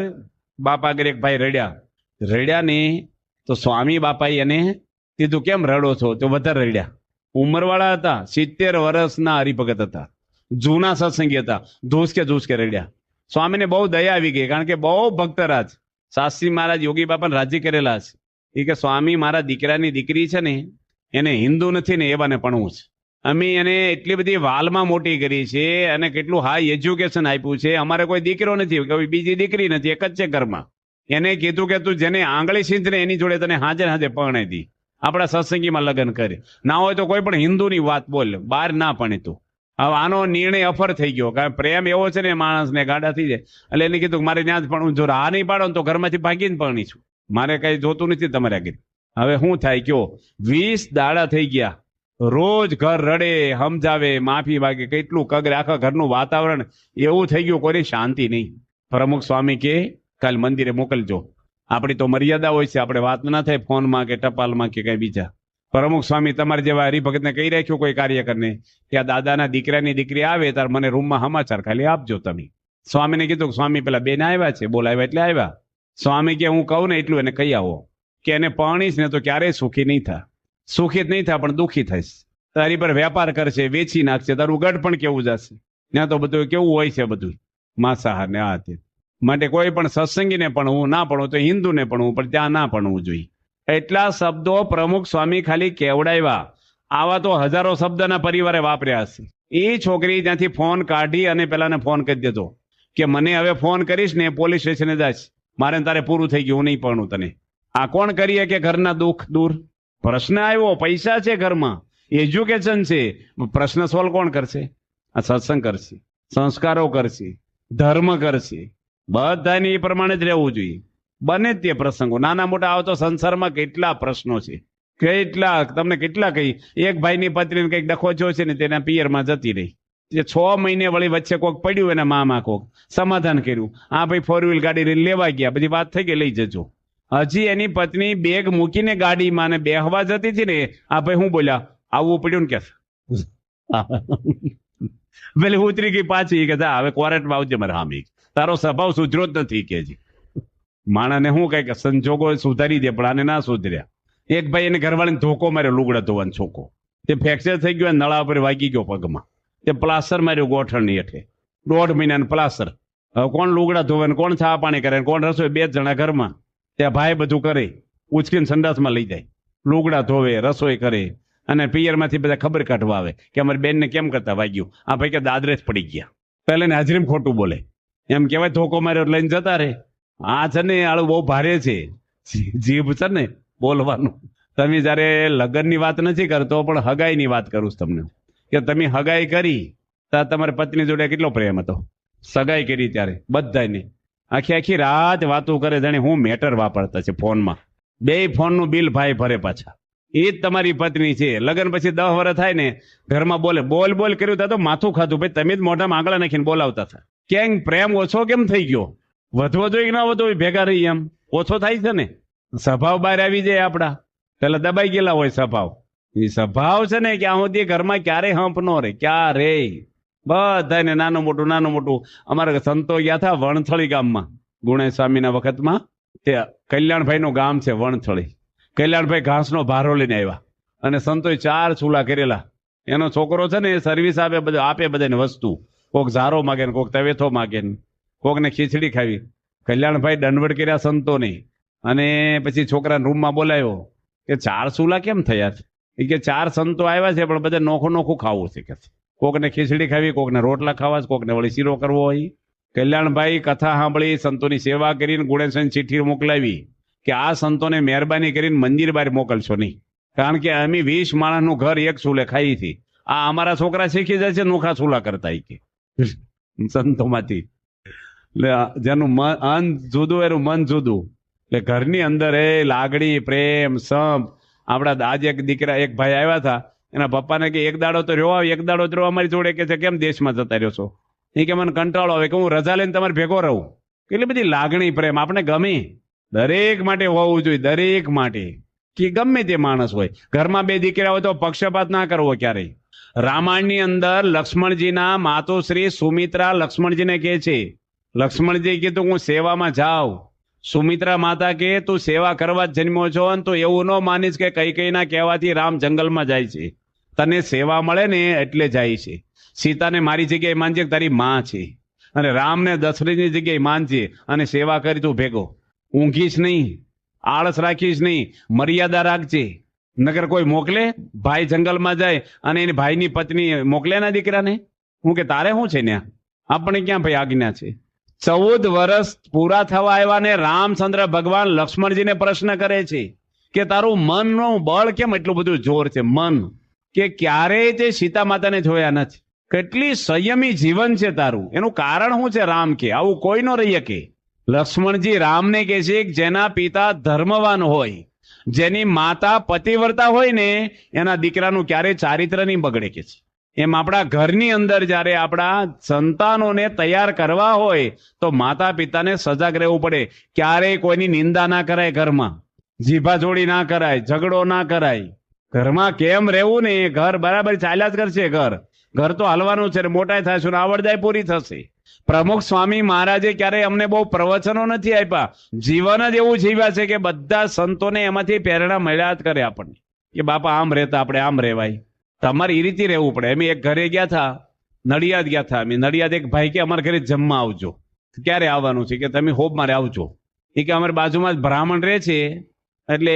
બાપા આગળ એક ભાઈ રડ્યા ને, તો સ્વામી બાપાએ એને કીધું કેમ રડો છો? તો વધારે રડ્યા. ઉંમરવાળા હતા, 70 વર્ષના હરિભગત હતા, જૂના સત્સંગી હતા, ધૂસ કે રડ્યા. સ્વામીને બહુ દયા આવી ગઈ, કારણ કે બહુ ભક્તરાજ શાસ્ત્રી મહારાજ યોગી બાપાને રાજી કરેલા છે. એ કે સ્વામી મારા દીકરાની દીકરી છે ને, એને હિન્દુ નથી ને એવાને ભણવું છે. અમે એને એટલી બધી વાલમાં મોટી કરી છે, અને કેટલું હાઈ એજ્યુકેશન આપ્યું છે. અમારે કોઈ દીકરો નથી, કોઈ બીજી દીકરી નથી, એક જ છે ઘરમાં. એને કીધું કે તું જેને આંગળી સીંધને એની જોડે તને હાજે પરણાઈ દી, આપણા સત્સંગીમાં લગ્ન કરે. ના હોય તો કોઈ પણ હિન્દુની વાત બોલ, બહાર ના પણ તું. હવે આનો નિર્ણય અફર થઈ ગયો, કારણ પ્રેમ એવો છે ને માણસને ગાડા થઈ જાય. એટલે એને કીધું મારે ત્યાં જ પણ જો આ નહીં પાડો ને તો ઘરમાંથી ભાગીને પરણી છું, મારે કઈ જોતું નથી તમારે આગળ. હવે શું થાય કયો? 20 દાડા થઈ ગયા, રોજ ઘર રડે, સમજાવે, માફી માગે, કેટલું કગરે, આખા ઘરનું વાતાવરણ એવું થઈ ગયું, કોઈ શાંતિ નહીં. પ્રમુખ સ્વામી કે કાલ મંદિરે મોકલજો. આપણી તો મર્યાદા હોય છે, આપણે વાત ના થાય ફોનમાં કે ટપાલમાં કે કઈ બીજા. પ્રમુખ સ્વામી તમારે જેવા હરિભગતને કહી રાખ્યું કોઈ કાર્યકરને કે આ દાદાના દીકરાની દીકરી આવે ત્યારે મને રૂમમાં સમાચાર ખાલી આપજો તમે. સ્વામીને કીધું, સ્વામી પેલા બેન આવ્યા છે, બોલાવ્યા એટલે આવ્યા. સ્વામી કે હું કહું ને એટલું એને કહી આવો કે એને પરણીશ ને તો ક્યારેય સુખી નહીં થાય, સુખી જ નહીં થાય પણ દુઃખી થઈશ. તારી પર વેપાર કરશે, વેચી નાખશે, તારું ગઢ પણ કેવું જશે. ત્યાં તો બધું કેવું હોય છે, બધું માંસાહાર ને આ તે. માટે કોઈ પણ સત્સંગીને પણ હું ના ભણું તો હિન્દુને ભણવું, પણ ત્યાં ના ભણવું જોઈએ. એટલા શબ્દો પ્રમુખ સ્વામી ખાલી કેવડાવ્યા. આવા તો હજારો શબ્દના પરિવારે વાપર્યા હશે. એ છોકરી ત્યાંથી ફોન કાઢી અને પેલાને ફોન કરી દેતો કે મને હવે ફોન કરીશ ને પોલીસ સ્ટેશને જાશ, મારે તારે પૂરું થઈ ગયું, હું નહીં ભણું તને. આ કોણ કરીએ કે ઘરના દુઃખ દૂર? પ્રશ્ન આવ્યો, પૈસા છે ઘરમાં, એજ્યુકેશન છે, પ્રશ્ન સોલ્વ કોણ કરશે? આ સત્સંગ કરશે, સંસ્કારો કરશે, ધર્મ કરશે. બધાને એ પ્રમાણે જ રહેવું જોઈએ. બને તે પ્રસંગો નાના મોટા આવે તો સંસારમાં કેટલા પ્રશ્નો છે, કેટલા તમને કેટલા કહી. એક ભાઈની પત્નીને કંઈક ડખો થયો છે ને તેના પિયરમાં જતી રહી, 6 મહિને વળી વચ્ચે કોક પડ્યું, એના મામા કોક સમાધાન કર્યું. આ ભાઈ 4 વ્હીલ ગાડી લેવા ગયા, બધી વાત થઈ ગઈ, લઈ જજો. હજી એની પત્ની બેગ મૂકીને ગાડીમાં ને બેહવા જતી હતી ને, આ ભાઈ હું બોલ્યા, આવવું પડ્યું ને કે પેલી ઉતરી ગઈ પાછી કે હવે ક્વોરન્ટમાં આવજે મારે હામી, તારો સ્વભાવ સુધરો જ નથી કે હજી. માણાને શું કહે કે સંજોગો સુધારી દે, પણ આને ના સુધર્યા. એક ભાઈ એને ઘરવાળીને ધોકો માર્યો, લુગડા ધોવાનો છોકો, તે ફ્રેક્ચર થઈ ગયો, નળા ઉપર વાગી ગયો પગમાં, તે પ્લાસ્ટર માર્યો ગોઠણની હેઠે, 1.5 મહિનાનું પ્લાસ્ટર. હવે કોણ લુગડા ધોવે, કોણ ચા પાણી કરે, કોણ રસોઈ? 2 જણા ઘરમાં. ત્યાં ભાઈ બધું કરે, ઉચકીને સંડાસમાં લઈ જાય, લુગડા ધોવે, રસોઈ કરે, અને પિયરમાંથી બધા ખબર કાઢવા આવે કે અમારી બેનને કેમ કરતા વાગ્યું. આ ભાઈ કે દાદરે જ પડી ગયા. પહેલા ને હાજરીમાં ખોટું બોલે, એમ કહેવાય ધોકો માર્યો લઈને જતા રહે. આ છે ને આળું બહુ ભારે છે, જીભ છે ને બોલવાનું. તમે જયારે લગ્નની વાત નથી કરતો, પણ હગાઈની વાત કરું છું તમને, કે તમે હગાઈ કરી ત્યારે તમારી પત્ની જોડે કેટલો પ્રેમ હતો. સગાઈ કરી ત્યારે બધાને આખી રાત વાતો કરે, જાણે હું મેટર વાપરતા છે ફોનમાં. 2 ફોનનું બિલ ભાઈ ભરે પાછા. એ જ તમારી પત્ની છે. લગ્ન પછી 10 વર્ષ થાય ને ઘરમાં બોલ કર્યું તા તો માથું ખાધું. ભાઈ તમે જ મોઢામાં આંગળા નાખીને બોલાવતા હતા. કેમ પ્રેમ ઓછો કેમ થઈ ગયો? વધવો જોઈએ કે ના વધવો જોઈએ? ભેગા રહી એમ ઓછો થાય છે ને. સ્વભાવ બહાર આવી જાય આપડા. પેલા દબાઈ ગયેલા હોય સ્વભાવ. એ સ્વભાવ છે ને ક્યાં સુધી ઘરમાં ક્યારેય હંપ નો રે, ક્યારે બધાને નાનું મોટું. અમારા સંતો ગયા હતા વણથળી ગામમાં, ગુણેશ સ્વામીના વખતમાં. તે કલ્યાણભાઈ નું ગામ છે વણથળી. કલ્યાણભાઈ ઘાસનો ભારો લઈને આવ્યા અને સંતોએ 4 ચૂલા કરેલા. એનો છોકરો છે ને એ સર્વિસ આપે બધાને વસ્તુ. કોક ઝારો માગે ને કોક તવેથો માગે ને કોકને ખીચડી ખાવી. કલ્યાણભાઈ દંડવટ કર્યા સંતોને અને પછી છોકરાને રૂમમાં બોલાવ્યો કે 4 ચૂલા કેમ થયા છે? એ કે 4 સંતો આવ્યા છે પણ બધા નોખું નોખું ખાવું છે કે કોકને ખીચડી ખાવી, કોકને રોટલા ખાવા, કોકને વળી શીરો કરવો હોય. કલ્યાણભાઈ કથા સાંભળી, સંતોની સેવા કરીને ગુણેશને ચિઠ્ઠી મોકલાવી કે આ સંતોને મહેરબાની કરીને મંદિર બહાર મોકલશો નહીં, કારણ કે અમે 20 માણસનું ઘર એક ચૂલે ખાઈ હતી. આ અમારા છોકરા શીખી જાય છે નોખા ચૂલા કરતા કે સંતોમાંથી. એટલે જેનું અન જુદું એનું મન જુદું. એટલે ઘરની અંદર એ લાગણી, પ્રેમ, સંપ. આપણા આજ એક દીકરા એક ભાઈ આવ્યા હતા, એના પપ્પાને કે એક દાડો તો રહ્યો, એક દાડો જ રહ્યો અમારી જોડે. કે છે કેમ દેશમાં જતા રહ્યો છો? એ કે મને કંટાળો આવે કે હું રજા લઈને તમારે ભેગો રહું. એટલી બધી લાગણી, પ્રેમ આપણે ગમે. દરેક માટે હોવું જોઈએ, દરેક માટે, કે ગમે તે માણસ હોય. ઘરમાં 2 દીકરા હોય તો પક્ષપાત ના કરવો ક્યારેય. રામાયણની અંદર લક્ષ્મણજીના માતોશ્રી સુમિત્રા લક્ષ્મણજીને કહે છે, લક્ષ્મણજી કીધું હું સેવામાં જાઉં. સુમિત્રા માતા કે તું સેવા કરવા જ જન્મ્યો છો અને તું એવું ન માનીશ કે કૈકેયીના કહેવાથી રામ જંગલમાં જાય છે. તને સેવા મળે ને એટલે જાય છે. સીતાને મારી જગ્યાએ માનજે તારી માં છે, અને રામને દશરથની જગ્યાએ માનજે અને સેવા કરી તું ભેગો. ઊંઘીશ નહીં, આળસ રાખીશ નહીં, મર્યાદા રાખજે. નગર કોઈ મોકલે, ભાઈ જંગલમાં જાય અને એની ભાઈની પત્ની મોકલે ના દીકરાને, હું કે તારે શું છે ત્યાં? આપણે ક્યાં ભાઈ આજ્ઞા છે? 14 વર્ષ પૂરા થવા આવ્યા ને રામચંદ્ર ભગવાન લક્ષ્મણજીને પ્રશ્ન કરે છે કે તારું મનનું બળ કેમ એટલું બધું જોર છે? મન કે ક્યારેય તે સીતા માતાને જોયા નથી, કેટલી સંયમી જીવન છે તારું, એનું કારણ શું છે? રામ કે આવું કોઈ નો રહી શકે. લક્ષ્મણજી રામને કહે છે કે જેના પિતા ધર્મવાન હોય, જેની માતા પતિવ્રતા હોય ને એના દીકરાનું ક્યારેય ચારિત્ર નહીં બગડે કે છે. એમ આપણા ઘરની અંદર જ્યારે આપણા સંતાનોને તૈયાર કરવા હોય તો માતા પિતાને સજાગ રહેવું પડે. ક્યારેય કોઈની નિંદા ના કરાય, ઘરમાં જીભાજોડી ના કરાય, ઝઘડો ના કરાય. ઘરમાં કેમ રહેવું ને, ઘર બરાબર ચાલ્યા જ કરશે. ઘર તો હલવાનું છે, મોટા થશે, આવડદાય પૂરી થશે. પ્રમુખ સ્વામી મહારાજે ક્યારેય અમને બહુ પ્રવચનો નથી આપ્યા, જીવન જ એવું જીવ્યા છે કે બધા સંતોને એમાંથી પ્રેરણા મળ્યા જ કરે આપણને કે બાપા આમ રહેતા આપણે આમ રહેવાય, તમારે એ રીતે રહેવું પડે. અમે એક ઘરે ગયા હતા, નડિયાદ ગયા હતા. અમે નડિયાદ એક ભાઈ કે અમારા ઘરે જમવા આવજો. ક્યારે આવવાનું છે? કે તમે હોબ મારે આવજો. એ કે અમારી બાજુમાં જ બ્રાહ્મણ રહે છે એટલે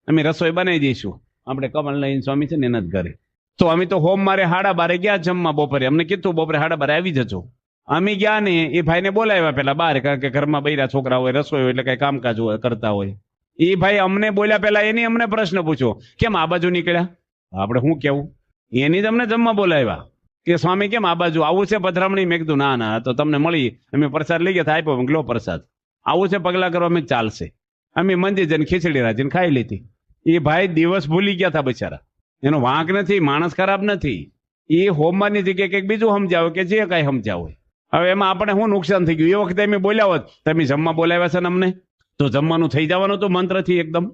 અમે રસોઈ બનાવી દઈશું. આપણે કમલનયન સ્વામી છે ને એના જ ઘરે. તો અમે તો હોમ મારે 12:30 ગયા જમવા બપોરે. અમને કીધું બપોરે 12:30 આવી જજો. અમે ગયા ને એ ભાઈને બોલાવ્યા પેલા બહાર, કારણ કે ઘરમાં બૈરા છોકરા હોય, રસોઈ હોય એટલે કઈ કામકાજ કરતા હોય. એ ભાઈ અમને બોલ્યા પેલા એની અમને પ્રશ્ન પૂછ્યો કેમ આ બાજુ નીકળ્યા? આપણે શું કેવું? એની જ અમને જમવા બોલાવ્યા કે સ્વામી કેમ આ બાજુ આવું છે પધરામણી? મેં કીધું ના ના, તો તમને મળી, અમે પ્રસાદ લઈ ગયા, આપ્યો લો પ્રસાદ. આવું છે પગલા કરવા અમે ચાલશે. અમે મંદિર જઈને ખીચડી રાજીને ખાઈ લીધી. એ ભાઈ દિવસ ભૂલી ગયા હતા બિચારા. એનો વાંક નથી, માણસ ખરાબ નથી. એ હોમવાની જગ્યાએ કંઈક બીજું સમજાવે કે જે કાંઈ સમજાવે. હવે એમાં આપણે શું નુકસાન થઈ ગયું? એ વખતે અમે બોલ્યા હોત તમે જમવા બોલાવ્યા છે ને અમને, તો જમવાનું થઈ જવાનું તો મંત્રથી એકદમ.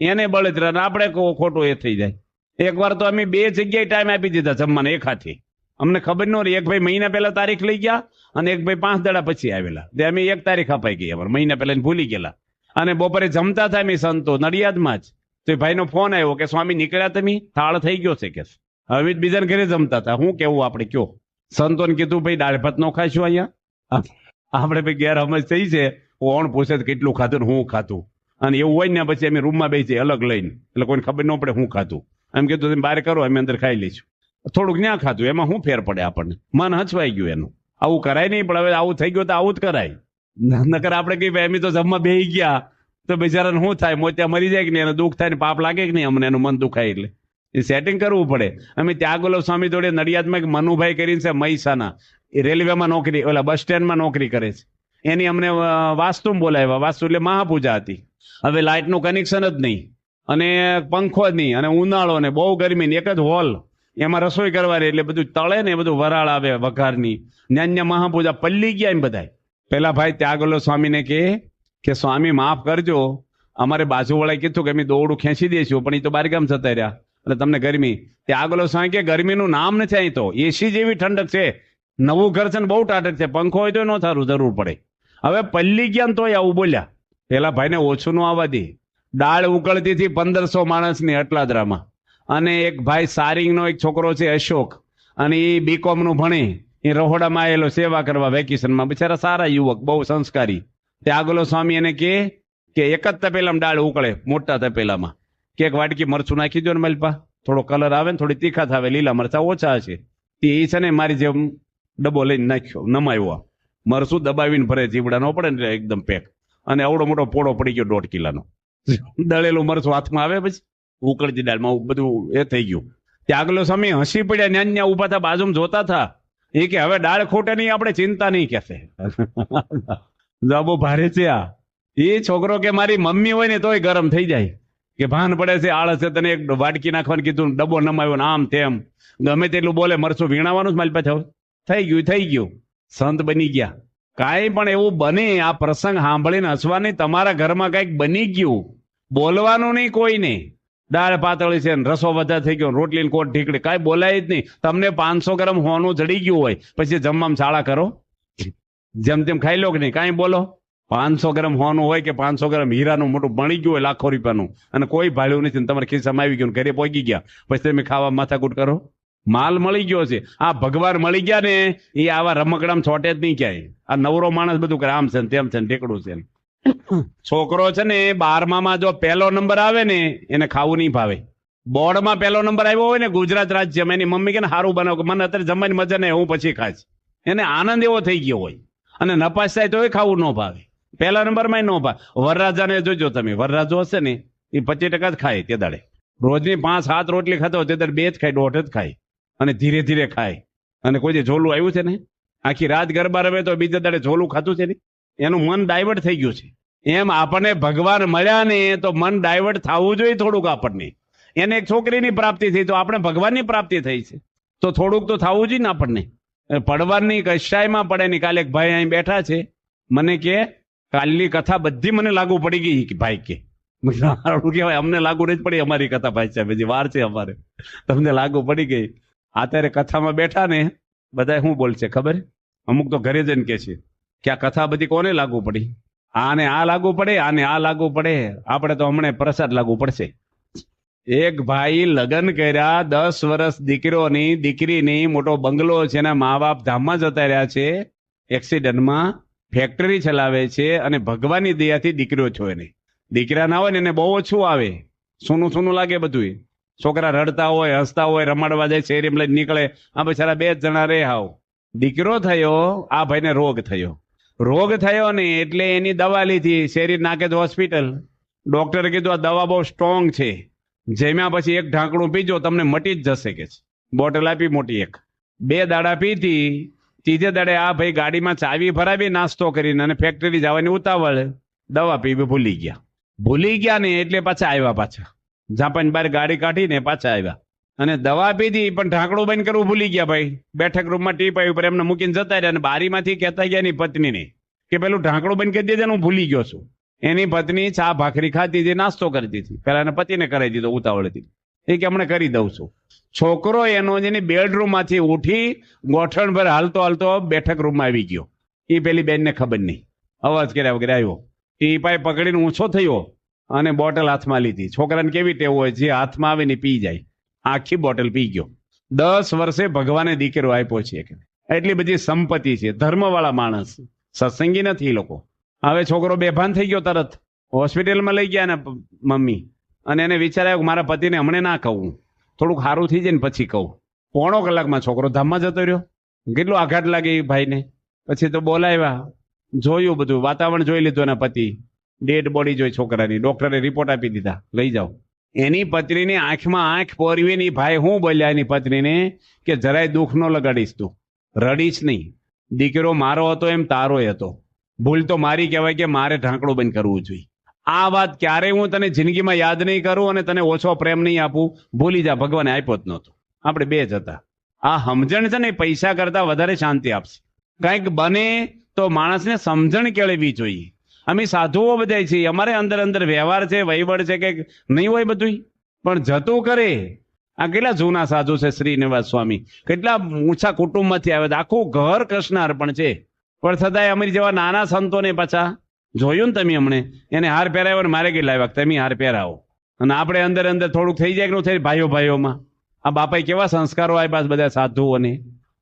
એને બળતરા આપણે ખોટું એ થઈ જાય. એકવાર તો અમે 2 જગ્યાએ ટાઈમ આપી દીધા જમવાને એક હાથે. અમને ખબર ન રહી. એક ભાઈ મહિના પહેલા તારીખ લઈ ગયા અને એક ભાઈ 5 દાડા પછી આવેલા. તે અમે 1 તારીખ અપાઈ ગઈ, અમારે મહિના પહેલા ભૂલી ગયેલા. અને બપોરે જમતા હતા અમે સંતો નડિયાદમાં જ. તો ભાઈનો ફોન આવ્યો કે સ્વામી નીકળ્યા તમે, થાળ થઈ ગયો છે કે. હવે બીજાને ઘરે જમતા હતા. હું કેવું આપણે કયો? સંતોને કીધું ભાઈ દાળ ભાત નો ખાઈશું અહીંયા. આપણે ભાઈ ગેરસમજ થઈ છે. કોણ પૂછે કેટલું ખાધું ને હું ખાધું, અને એવું હોય ને પછી અમે રૂમમાં બેસી અલગ લઈને, એટલે કોઈને ખબર ન પડે હું ખાધું. એમ કીધું તમે બહાર કરો, અમે અંદર ખાઈ લઈશું. થોડુંક ન્યા ખાધું, એમાં શું ફેર પડે આપણને? મન હચવાઈ ગયું એનું. આવું કરાય નહીં, પણ હવે આવું થઈ ગયું તો આવું જ કરાય. નકર આપણે કઈ ભાઈ અમે તો જમવા બેસી ગયા તો બિચારાને શું થાય? મોત્યા મરી જાય કે નહીં, એને દુઃખ થાય ને પાપ લાગે કે નહીં? અમને એનું મન દુખાય એટલે એ સેટિંગ કરવું પડે. અમે ત્યાગોલવ સ્વામી જોડે નડિયાદમાં એક મનુભાઈ કરીને છે મહીસાના, એ રેલવેમાં નોકરી, ઓલા બસ સ્ટેન્ડમાં નોકરી કરે છે. એની અમને વાસ્તુ બોલાવ્યા. વાસ્તુ એટલે મહાપૂજા હતી. હવે લાઇટનું કનેક્શન જ નહીં અને પંખો જ નહીં અને ઉનાળો ને બહુ ગરમી ને એક જ હોલ, એમાં રસોઈ કરવાની, એટલે બધું તળે ને બધું વરાળ આવે વઘારની. ન્યાન્ય મહાપૂજા પલ્લી ગયા એમ બધા. પેલા ભાઈ ત્યાગોલવ સ્વામીને કે સ્વામી માફ કરજો, અમારે બાજુવાળાએ કીધું કે અમે દોરડું ખેંચી દઈશું, પણ એ તો બારગામ જતા રહ્યા એટલે તમને ગરમી. ત્યાગોલવ સ્વામી કે ગરમીનું નામ નથી, અહીં તો એસી જેવી ઠંડક છે. નવું ઘર છે ને બહુ ટાટક છે, પંખો હોય તો ન થારું જરૂર પડે. હવે પલ્લી ગયા ને તોય આવું બોલ્યા. પેલા ભાઈને ઓછું ન આવવા દે. દાળ ઉકળતી હતી 1500 માણસની અટલાદરામાં. અને એક ભાઈ સારિંગનો એક છોકરો છે અશોક, અને એ બીકોમ નું ભણે, એ રહોડામાં આવેલો સેવા કરવા વેકેશનમાં, બિચારા સારા યુવક, બહુ સંસ્કારી. તે આગલો સ્વામી એને કે એક જ તપેલામાં દાળ ઉકળે, મોટા તપેલામાં, કે એક વાટકી મરચું નાખી દો ને મલપા, થોડો કલર આવે ને થોડી તીખા થાવે, લીલા મરચા ઓછા છે. તે એ છે ને મારી જેમ ડબ્બો લઈને નાખ્યો, નમાયો, મરચું દબાવીને ભરે, જીવડા ન પડે ને એકદમ પેક, અને આવડો મોટો પોળો પડી ગયો 1.5 કિલોનો. દળેલું મરચું હાથમાં આવે, પછી ઉકળતી દાળમાં બધું એ થઈ ગયું. ત્યાં આગલો સમય હસી પડ્યા, ન્યા ઉભા હતા, બાજુમાં જોતા હતા. એ કે હવે દાળ ખોટે નહીં, આપણે ચિંતા નહીં કહેશે. બહુ ભારે છે આ. એ છોકરો કે મારી મમ્મી હોય ને તોય ગરમ થઈ જાય, કે ભાન પડે છે, આળસ છે, તને એક વાટકી નાખવાનું કીધું, ડબ્બો નમાવ્યો ને આમ તેમ, ગમે તેટલું બોલે, મરચું વીણાવાનું જ મારી પાછળ. થઈ ગયું, સંત બની ગયા. કાંઈ પણ એવું બને, આ પ્રસંગ સાંભળીને હસવાની, તમારા ઘરમાં કંઈક બની ગયું, બોલવાનું નહીં કોઈને. દાળ પાતળી છે ને રસો વધારે થઈ ગયો, રોટલી કોટ ઢીકડી, કાંઈ બોલાય જ નહીં. તમને 500 ગ્રામ હોનું ચડી ગયું હોય, પછી જમવામાં છાળા કરો, જેમ તેમ ખાઈ લો કે નહીં, કાંઈ બોલો. 500 ગ્રામ હોનું હોય કે 500 ગ્રામ હીરાનું મોટું બની ગયું હોય લાખો રૂપિયાનું, અને કોઈ ભાળ્યું નથી, તમારા ખિસ્સામાં આવી ગયું, ઘરે પહોંચી ગયા, પછી તમે ખાવા માથાકૂટ કરો. માલ મળી ગયો છે. આ ભગવાન મળી ગયા ને, એ આવા રમકડામાં છોટે જ નહીં ક્યાંય. આ નવરો માણસ બધું કરે, આમ છે ને તેમ છે ને ઢેકડું છે. છોકરો છે ને 12માં જો પહેલો નંબર આવે ને, એને ખાવું નહીં ભાવે. બોર્ડમાં પહેલો નંબર આવ્યો હોય ને ગુજરાત રાજ્યમાં, એની મમ્મી કે સારું બનાવો, કે મને અત્યારે જમવાની મજા નહીં, હું પછી ખાઈશ. એને આનંદ એવો થઈ ગયો હોય, અને નપાસ થાય તો એ ખાવું ન ભાવે. પહેલા નંબરમાં ન ભાવે. વરરાજાને જોજો તમે, વરરાજો હશે ને એ 25% જ ખાય તે દાડે. રોજની 5-7 રોટલી ખાતો હોય, તે દાડે 2 જ ખાય, 1.5 જ ખાય, અને ધીરે ધીરે ખાય. અને કોઈ જે ઝોલું આવ્યું છે ને, આખી રાત ગરબા રમે તો બીજા દાડે ઝોલું ખાતું છે ને, એનું મન ડાયવર્ટ થઈ ગયું છે. એમ આપણને ભગવાન મળ્યા ને તો મન ડાયવર્ટ થવું જોઈએ થોડુંક. આપણને એને એક છોકરીની પ્રાપ્તિ થઈ, તો આપણે ભગવાનની પ્રાપ્તિ થઈ છે, તો થોડુંક તો થવું જોઈએ ને આપણને. પડવાની કશાયમાં પડે નહીં. કાલે એક ભાઈ અહીં બેઠા છે, મને કે કાલની કથા બધી મને લાગુ પડી ગઈ, કે ભાઈ કે સારું કહેવાય, અમને લાગુ નથી પડી અમારી કથા, ભાઈ સાહેબ હજી વાર છે અમારે, તમને લાગુ પડી ગઈ. અત્યારે કથામાં બેઠા ને બધા શું બોલશે ખબર? અમુક તો ઘરે જઈને કે છે કે આ કથા બધી કોને લાગુ પડી? આને આ લાગુ પડે, આને આ લાગુ પડે, આપણે તો હમણાં પ્રસાદ લાગુ પડશે. એક ભાઈ લગ્ન કર્યા, 10 વર્ષ દીકરીની મોટો બંગલો છે, એના મા બાપ ધામમાં જતા રહ્યા છે, એક્સિડન્ટમાં, ફેક્ટરી ચલાવે છે, અને ભગવાનની દયાથી દીકરીઓ છો. એને દીકરા ના હોય ને એને બહુ ઓછું આવે, સૂનું લાગે બધું. છોકરા રડતા હોય, હસતા હોય, રમાડવા જાય, શેરીમાં લઈને નીકળે, આ બિચારા 2 જણા રે હાવ. દીકરો થયો, આ ભાઈને રોગ થયો ને એટલે એની દવા લીધી, શેરી નાખે તો હોસ્પિટલ. ડોક્ટરે કીધું આ દવા બહુ સ્ટ્રોંગ છે, જેમ્યા પછી 1 ઢાંકણું પીજો તમને મટી જ જશે કે છે. બોટલ આપી મોટી એક, 2 દાડા પીધી. ત્રીજે દાડે આ ભાઈ ગાડીમાં ચાવી ભરાવી, નાસ્તો કરીને, અને ફેક્ટરી જવાની ઉતાવળ, દવા પીવી ભૂલી ગયા ને એટલે પાછા જાપાન બહાર ગાડી કાઢીને પાછા આવ્યા, અને દવા પીધી પણ ઢાંકણું બંધ કરવું ભૂલી ગયા. ભાઈ બેઠક રૂમમાં ટીપાઈ ઉપર એમને મૂકીને જતા રહ્યા, અને બારીમાંથી કહેતા ગયા એની પત્નીને કે પેલું ઢાંકણું બંધ કરી દેજે, હું ભૂલી ગયો છું. એની પત્ની ચા ભાખરી ખાતી હતી, નાસ્તો કરતી હતી, પેલા એના પતિને કરાવી દીધો ઉતાવળથી, એ કે હમણાં કરી દઉં છું. છોકરો એનો જેની બેડરૂમમાંથી ઉઠી ગોઠણભર હાલતો બેઠક રૂમમાં આવી ગયો. એ પેલી બેનને ખબર નહીં, અવાજ કર્યા વગેરે આવ્યો. ટીપાઈ પકડીને ઊંચો થયો અને બોટલ હાથમાં લીધી. છોકરાને કેવી ટેવ હોય, જે હાથમાં આવે ને પી જાય. આખી બોટલ પી ગયો. 10 વર્ષે ભગવાને દીકરો આપ્યો છે. એટલી બધી સંપત્તિ છે. ધર્મવાળા માણસ, સત્સંગી નથી એ લોકો. હવે છોકરો બેભાન થઈ ગયો, તરત હોસ્પિટલમાં લઈ ગયા ને મમ્મી, અને એને વિચાર આવ્યો મારા પતિને હમણાં ના કહું, થોડુંક સારું થઈ જાય ને પછી કહું. 1.5 કલાકમાં છોકરો ધામમાં જતો રહ્યો. કેટલો આઘાત લાગે એ ભાઈને. પછી તો બોલાવ્યા, જોયું બધું, વાતાવરણ જોઈ લીધું. એના પતિ ડેડ બોડી જોઈ છોકરાની, ડોક્ટરે રિપોર્ટ આપી દીધા, લઈ જાઓ. એની પત્નીની આંખમાં આંખ પોરવીને ભાઈ હું બોલ્યા એની પત્નીને કે જરાય દુઃખ ન લગાડીશ, તું રડીશ નહીં. દીકરો મારો હતો એમ તારોય હતો, ભૂલ તો મારી કહેવાય કે મારે ઢાંકણું બંધ કરવું જોઈએ. આ વાત ક્યારેય હું તને જિંદગીમાં યાદ નહીં કરું અને તને ઓછો પ્રેમ નહીં આપું. ભૂલી જા, ભગવાને આપ્યો જ નહોતો, આપણે 2 જ હતા. આ સમજણ છે ને પૈસા કરતા વધારે શાંતિ આપશે. કંઈક બને તો માણસને સમજણ કેળવવી જોઈએ. અમે સાધુઓ બધા છીએ, અમારે અંદર વ્યવહાર છે, વહીવટ છે, કે નહીં હોય બધું, પણ જતું કરે. આ કેટલા જૂના સાધુ છે, શ્રીનિવાસ સ્વામી, કેટલા ઊંચા કુટુંબમાંથી આવે, આખું ઘર કૃષ્ણ અર્પણ છે, પણ છતાંય અમારી જેવા નાના સંતોને પાછા જોયું ને તમે હમણે એને હાર પહેરાવ્યો ને મારે કઈ લાવ્યા તમે હાર પહેરાવો, અને આપણે અંદર અંદર થોડુંક થઈ જાય કે ન થઈ ભાઈઓ ભાઈઓમાં. આ બાપાએ કેવા સંસ્કારો આપ્યા બધા સાધુઓને.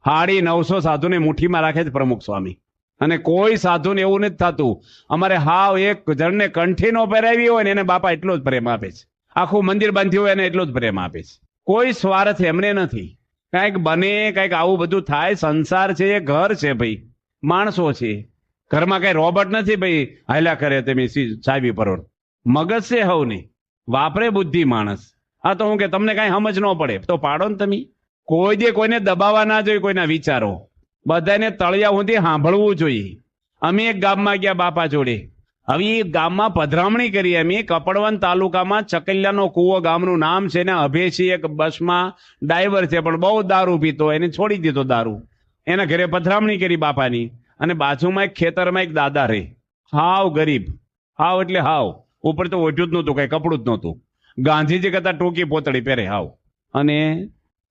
950 સાધુને મુઠ્ઠીમાં રાખે છે પ્રમુખ સ્વામી, અને કોઈ સાધુને એવું નથી થતું. અમારે હાવ એક જણને કંઠી નો પહેરાવી હોય ને એને બાપા એટલો જ પ્રેમ આપે છે. આખું મંદિર બાંધ્યું હોય એને એટલો જ પ્રેમ આપે છે. કોઈ સ્વાર્થ એમને નથી. કાંઈક બને કાંઈક આવું બધું થાય. સંસાર છે એ ઘર છે ભાઈ, માણસો છે. ઘરમાં કઈ રોબોટ નથી ભાઈ હાલ્યા કરે તમે ચાવી પરોડ. મગજ છે હવની, વાપરે બુદ્ધિ માણસ. આ તો હું કે તમને કાંઈ સમજ ન પડે તો પાડો ને તમે. કોઈ દે કોઈને દબાવવા ના જોઈએ કોઈના વિચારો. બધાને તળિયા સુધી સાંભળવું જોઈએ. અમે એક ગામમાં ગયા બાપા જોડે. હવે એ ગામમાં પધરામણી કરી અમે. કપડવંત તાલુકામાં ચકલિયાનો કૂવો ગામનું નામ છે ને. અભેશી એક બસમાં ડ્રાઈવર છે પણ બહુ દારૂ પીતો, એને છોડી દીધો દારૂ. એના ઘરે પધરામણી કરી બાપાની. અને બાજુમાં એક ખેતરમાં એક દાદા રહે, હાવ ગરીબ. હાવ એટલે હાવ, ઉપર તો ઓઢ્યું જ નહોતું, કઈ કપડું જ નહોતું. ગાંધીજી કરતા ટૂંકી પોતળી પહેરે હાવ. અને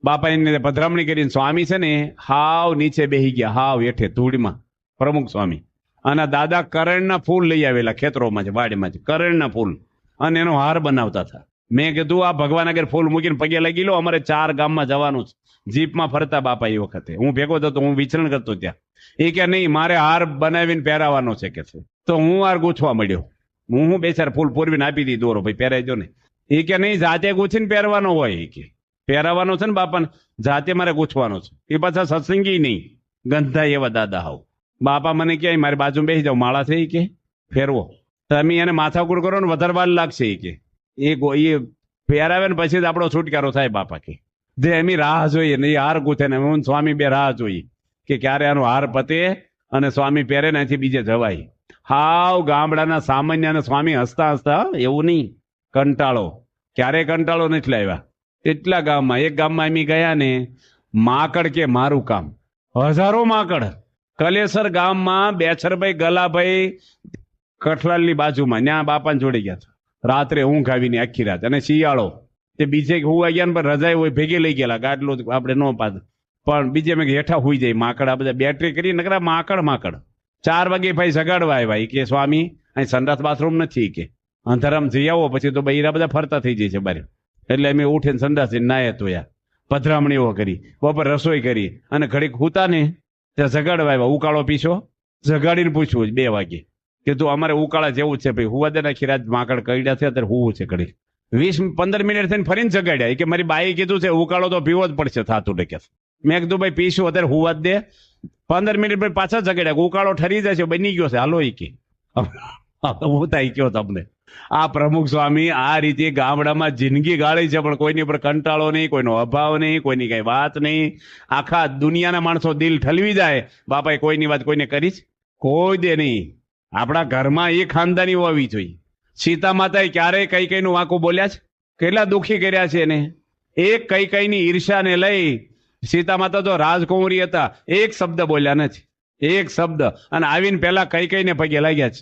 બાપા એને પધરામણી કરીને સ્વામી છે ને હાવ નીચે બેહી ગયા, હાવ હેઠે ધૂળમાં પ્રમુખ સ્વામી. અને દાદા કરણના ફૂલ લઈ આવેલા ખેતરોમાં છે, વાડીમાં છે કરણના ફૂલ, અને એનો હાર બનાવતા હતા. મેં કીધું આ ભગવાન આગળ ફૂલ મૂકીને પગે લાગી લો, અમારે 4 ગામમાં જવાનું છે. જીપમાં ફરતા બાપા એ વખતે હું ભેગો થતો, હું વિચરણ કરતો ત્યાં. એ કે નહીં મારે હાર બનાવીને પહેરાવાનો છે કે છે. તો હું હાર ગૂંથવા મળ્યો. હું 2-4 ફૂલ પૂરવીને આપી દી, દોરો ભાઈ પહેરાઈ ને. એ કે નહીં જાતે ગૂંથીને પહેરવાનો હોય. એ કે પહેરાવાનો છે ને બાપાને, જાતે મારે ગૂંથવાનો છે. એ પાછા સત્સંગી નહીં, ગંધા એવા દાદા હાવ. બાપા મને કહે મારી બાજુ બેસી જાઓ, માળા છે કે ફેરવો. તમે એને માથાકૂટ કરો ને વધારે વાર લાગશે. કે એ પહેરાવે ને પછી જ આપણો છુટકારો થાય. બાપા કે જે એમની રાહ જોઈએ ને, એ હાર ગૂંથે ને હું સ્વામી બે રાહ જોઈએ કે ક્યારે આનો હાર પતે અને સ્વામી પહેરે ને અહીંથી બીજે જવાય. હાવ ગામડાના સામાન્ય અને સ્વામી હસતા હસતા, એવું નહીં કંટાળો, ક્યારે કંટાળો નથી લાવ્યા. એટલા ગામમાં, એક ગામમાં એમ ગયા ને, માકડ કે મારું કામ, હજારો માકડ. કલેસર ગામમાં બેછરભાઈ ગલાભાઈ કઠલાલની બાજુમાં, ત્યાં બાપાને જોડી ગયા હતા. રાત્રે ઊંઘ આવીને આખી રાત, અને શિયાળો તે બીજે હુવા ગયા ને પણ રજાઈ હોય ભેગી લઈ ગયેલા, ગાડલો આપણે ન પાદ પણ બીજે મેં હેઠા હુઈ જાય માકડ. આ બધા બેટરી કરી નકરા માકડ. 4 વાગે ભાઈ સગાડવા આવ્યા. કે સ્વામી અહીં સંડાસ બાથરૂમ નથી, કે અંધારામ જઈ આવો પછી તો બૈરા બધા ફરતા થઈ જાય છે બારે. એટલે અમે ઉઠીને સંડાસ નાયા ધોયા, પધરામણીઓ કરી, બપોર રસોઈ કરી, અને ઘડીક હુતા ને ત્યાં જગાડવા આવ્યા. ઉકાળો પીશો? જગાડીને પૂછવું 2 વાગે. કીધું અમારે ઉકાળા જેવું જ છે ભાઈ, હુવા દે નાખી રાત માકડ કઈડા છે, અત્યારે હુવું છે. ઘડી 20-15 મિનિટ થઈને ફરીને જગાડ્યા. કે મારી બાઈ કીધું છે ઉકાળો તો પીવો જ પડશે થાતું કે. મેં કીધું ભાઈ પીશું, અત્યારે હુવા જ દે. 15 મિનિટ પછી પાછા જગાડ્યા. ઉકાળો ઠરી જશે, બની ગયો છે, હાલો. એ કે હું થાય કયો તમને. આ પ્રમુખ સ્વામી આ રીતે ગામડામાં જિંદગી ગાળી છે, પણ કોઈની પર કંટાળો નહીં, કોઈનો અભાવ નહીં, કોઈની કઈ વાત નહીં. આખા દુનિયાના માણસો દિલ ઠલવી જાય. બાપાએ કોઈની વાત કોઈને કરી જ કોઈ દે નહીં. આપણા ઘરમાં એ ખાનદાની હોવી જોઈએ. સીતા માતાએ ક્યારેય કઈકઈનું વાંકું બોલ્યા છે? કેટલા દુઃખી કર્યા છે એને. એક કઈકઈની ઈર્ષાને લઈ સીતા માતા તો રાજકુંવરી હતા, એક શબ્દ બોલ્યા નથી, એક શબ્દ. અને આવીને પેલા કઈકઈને પગે લાગ્યા છે.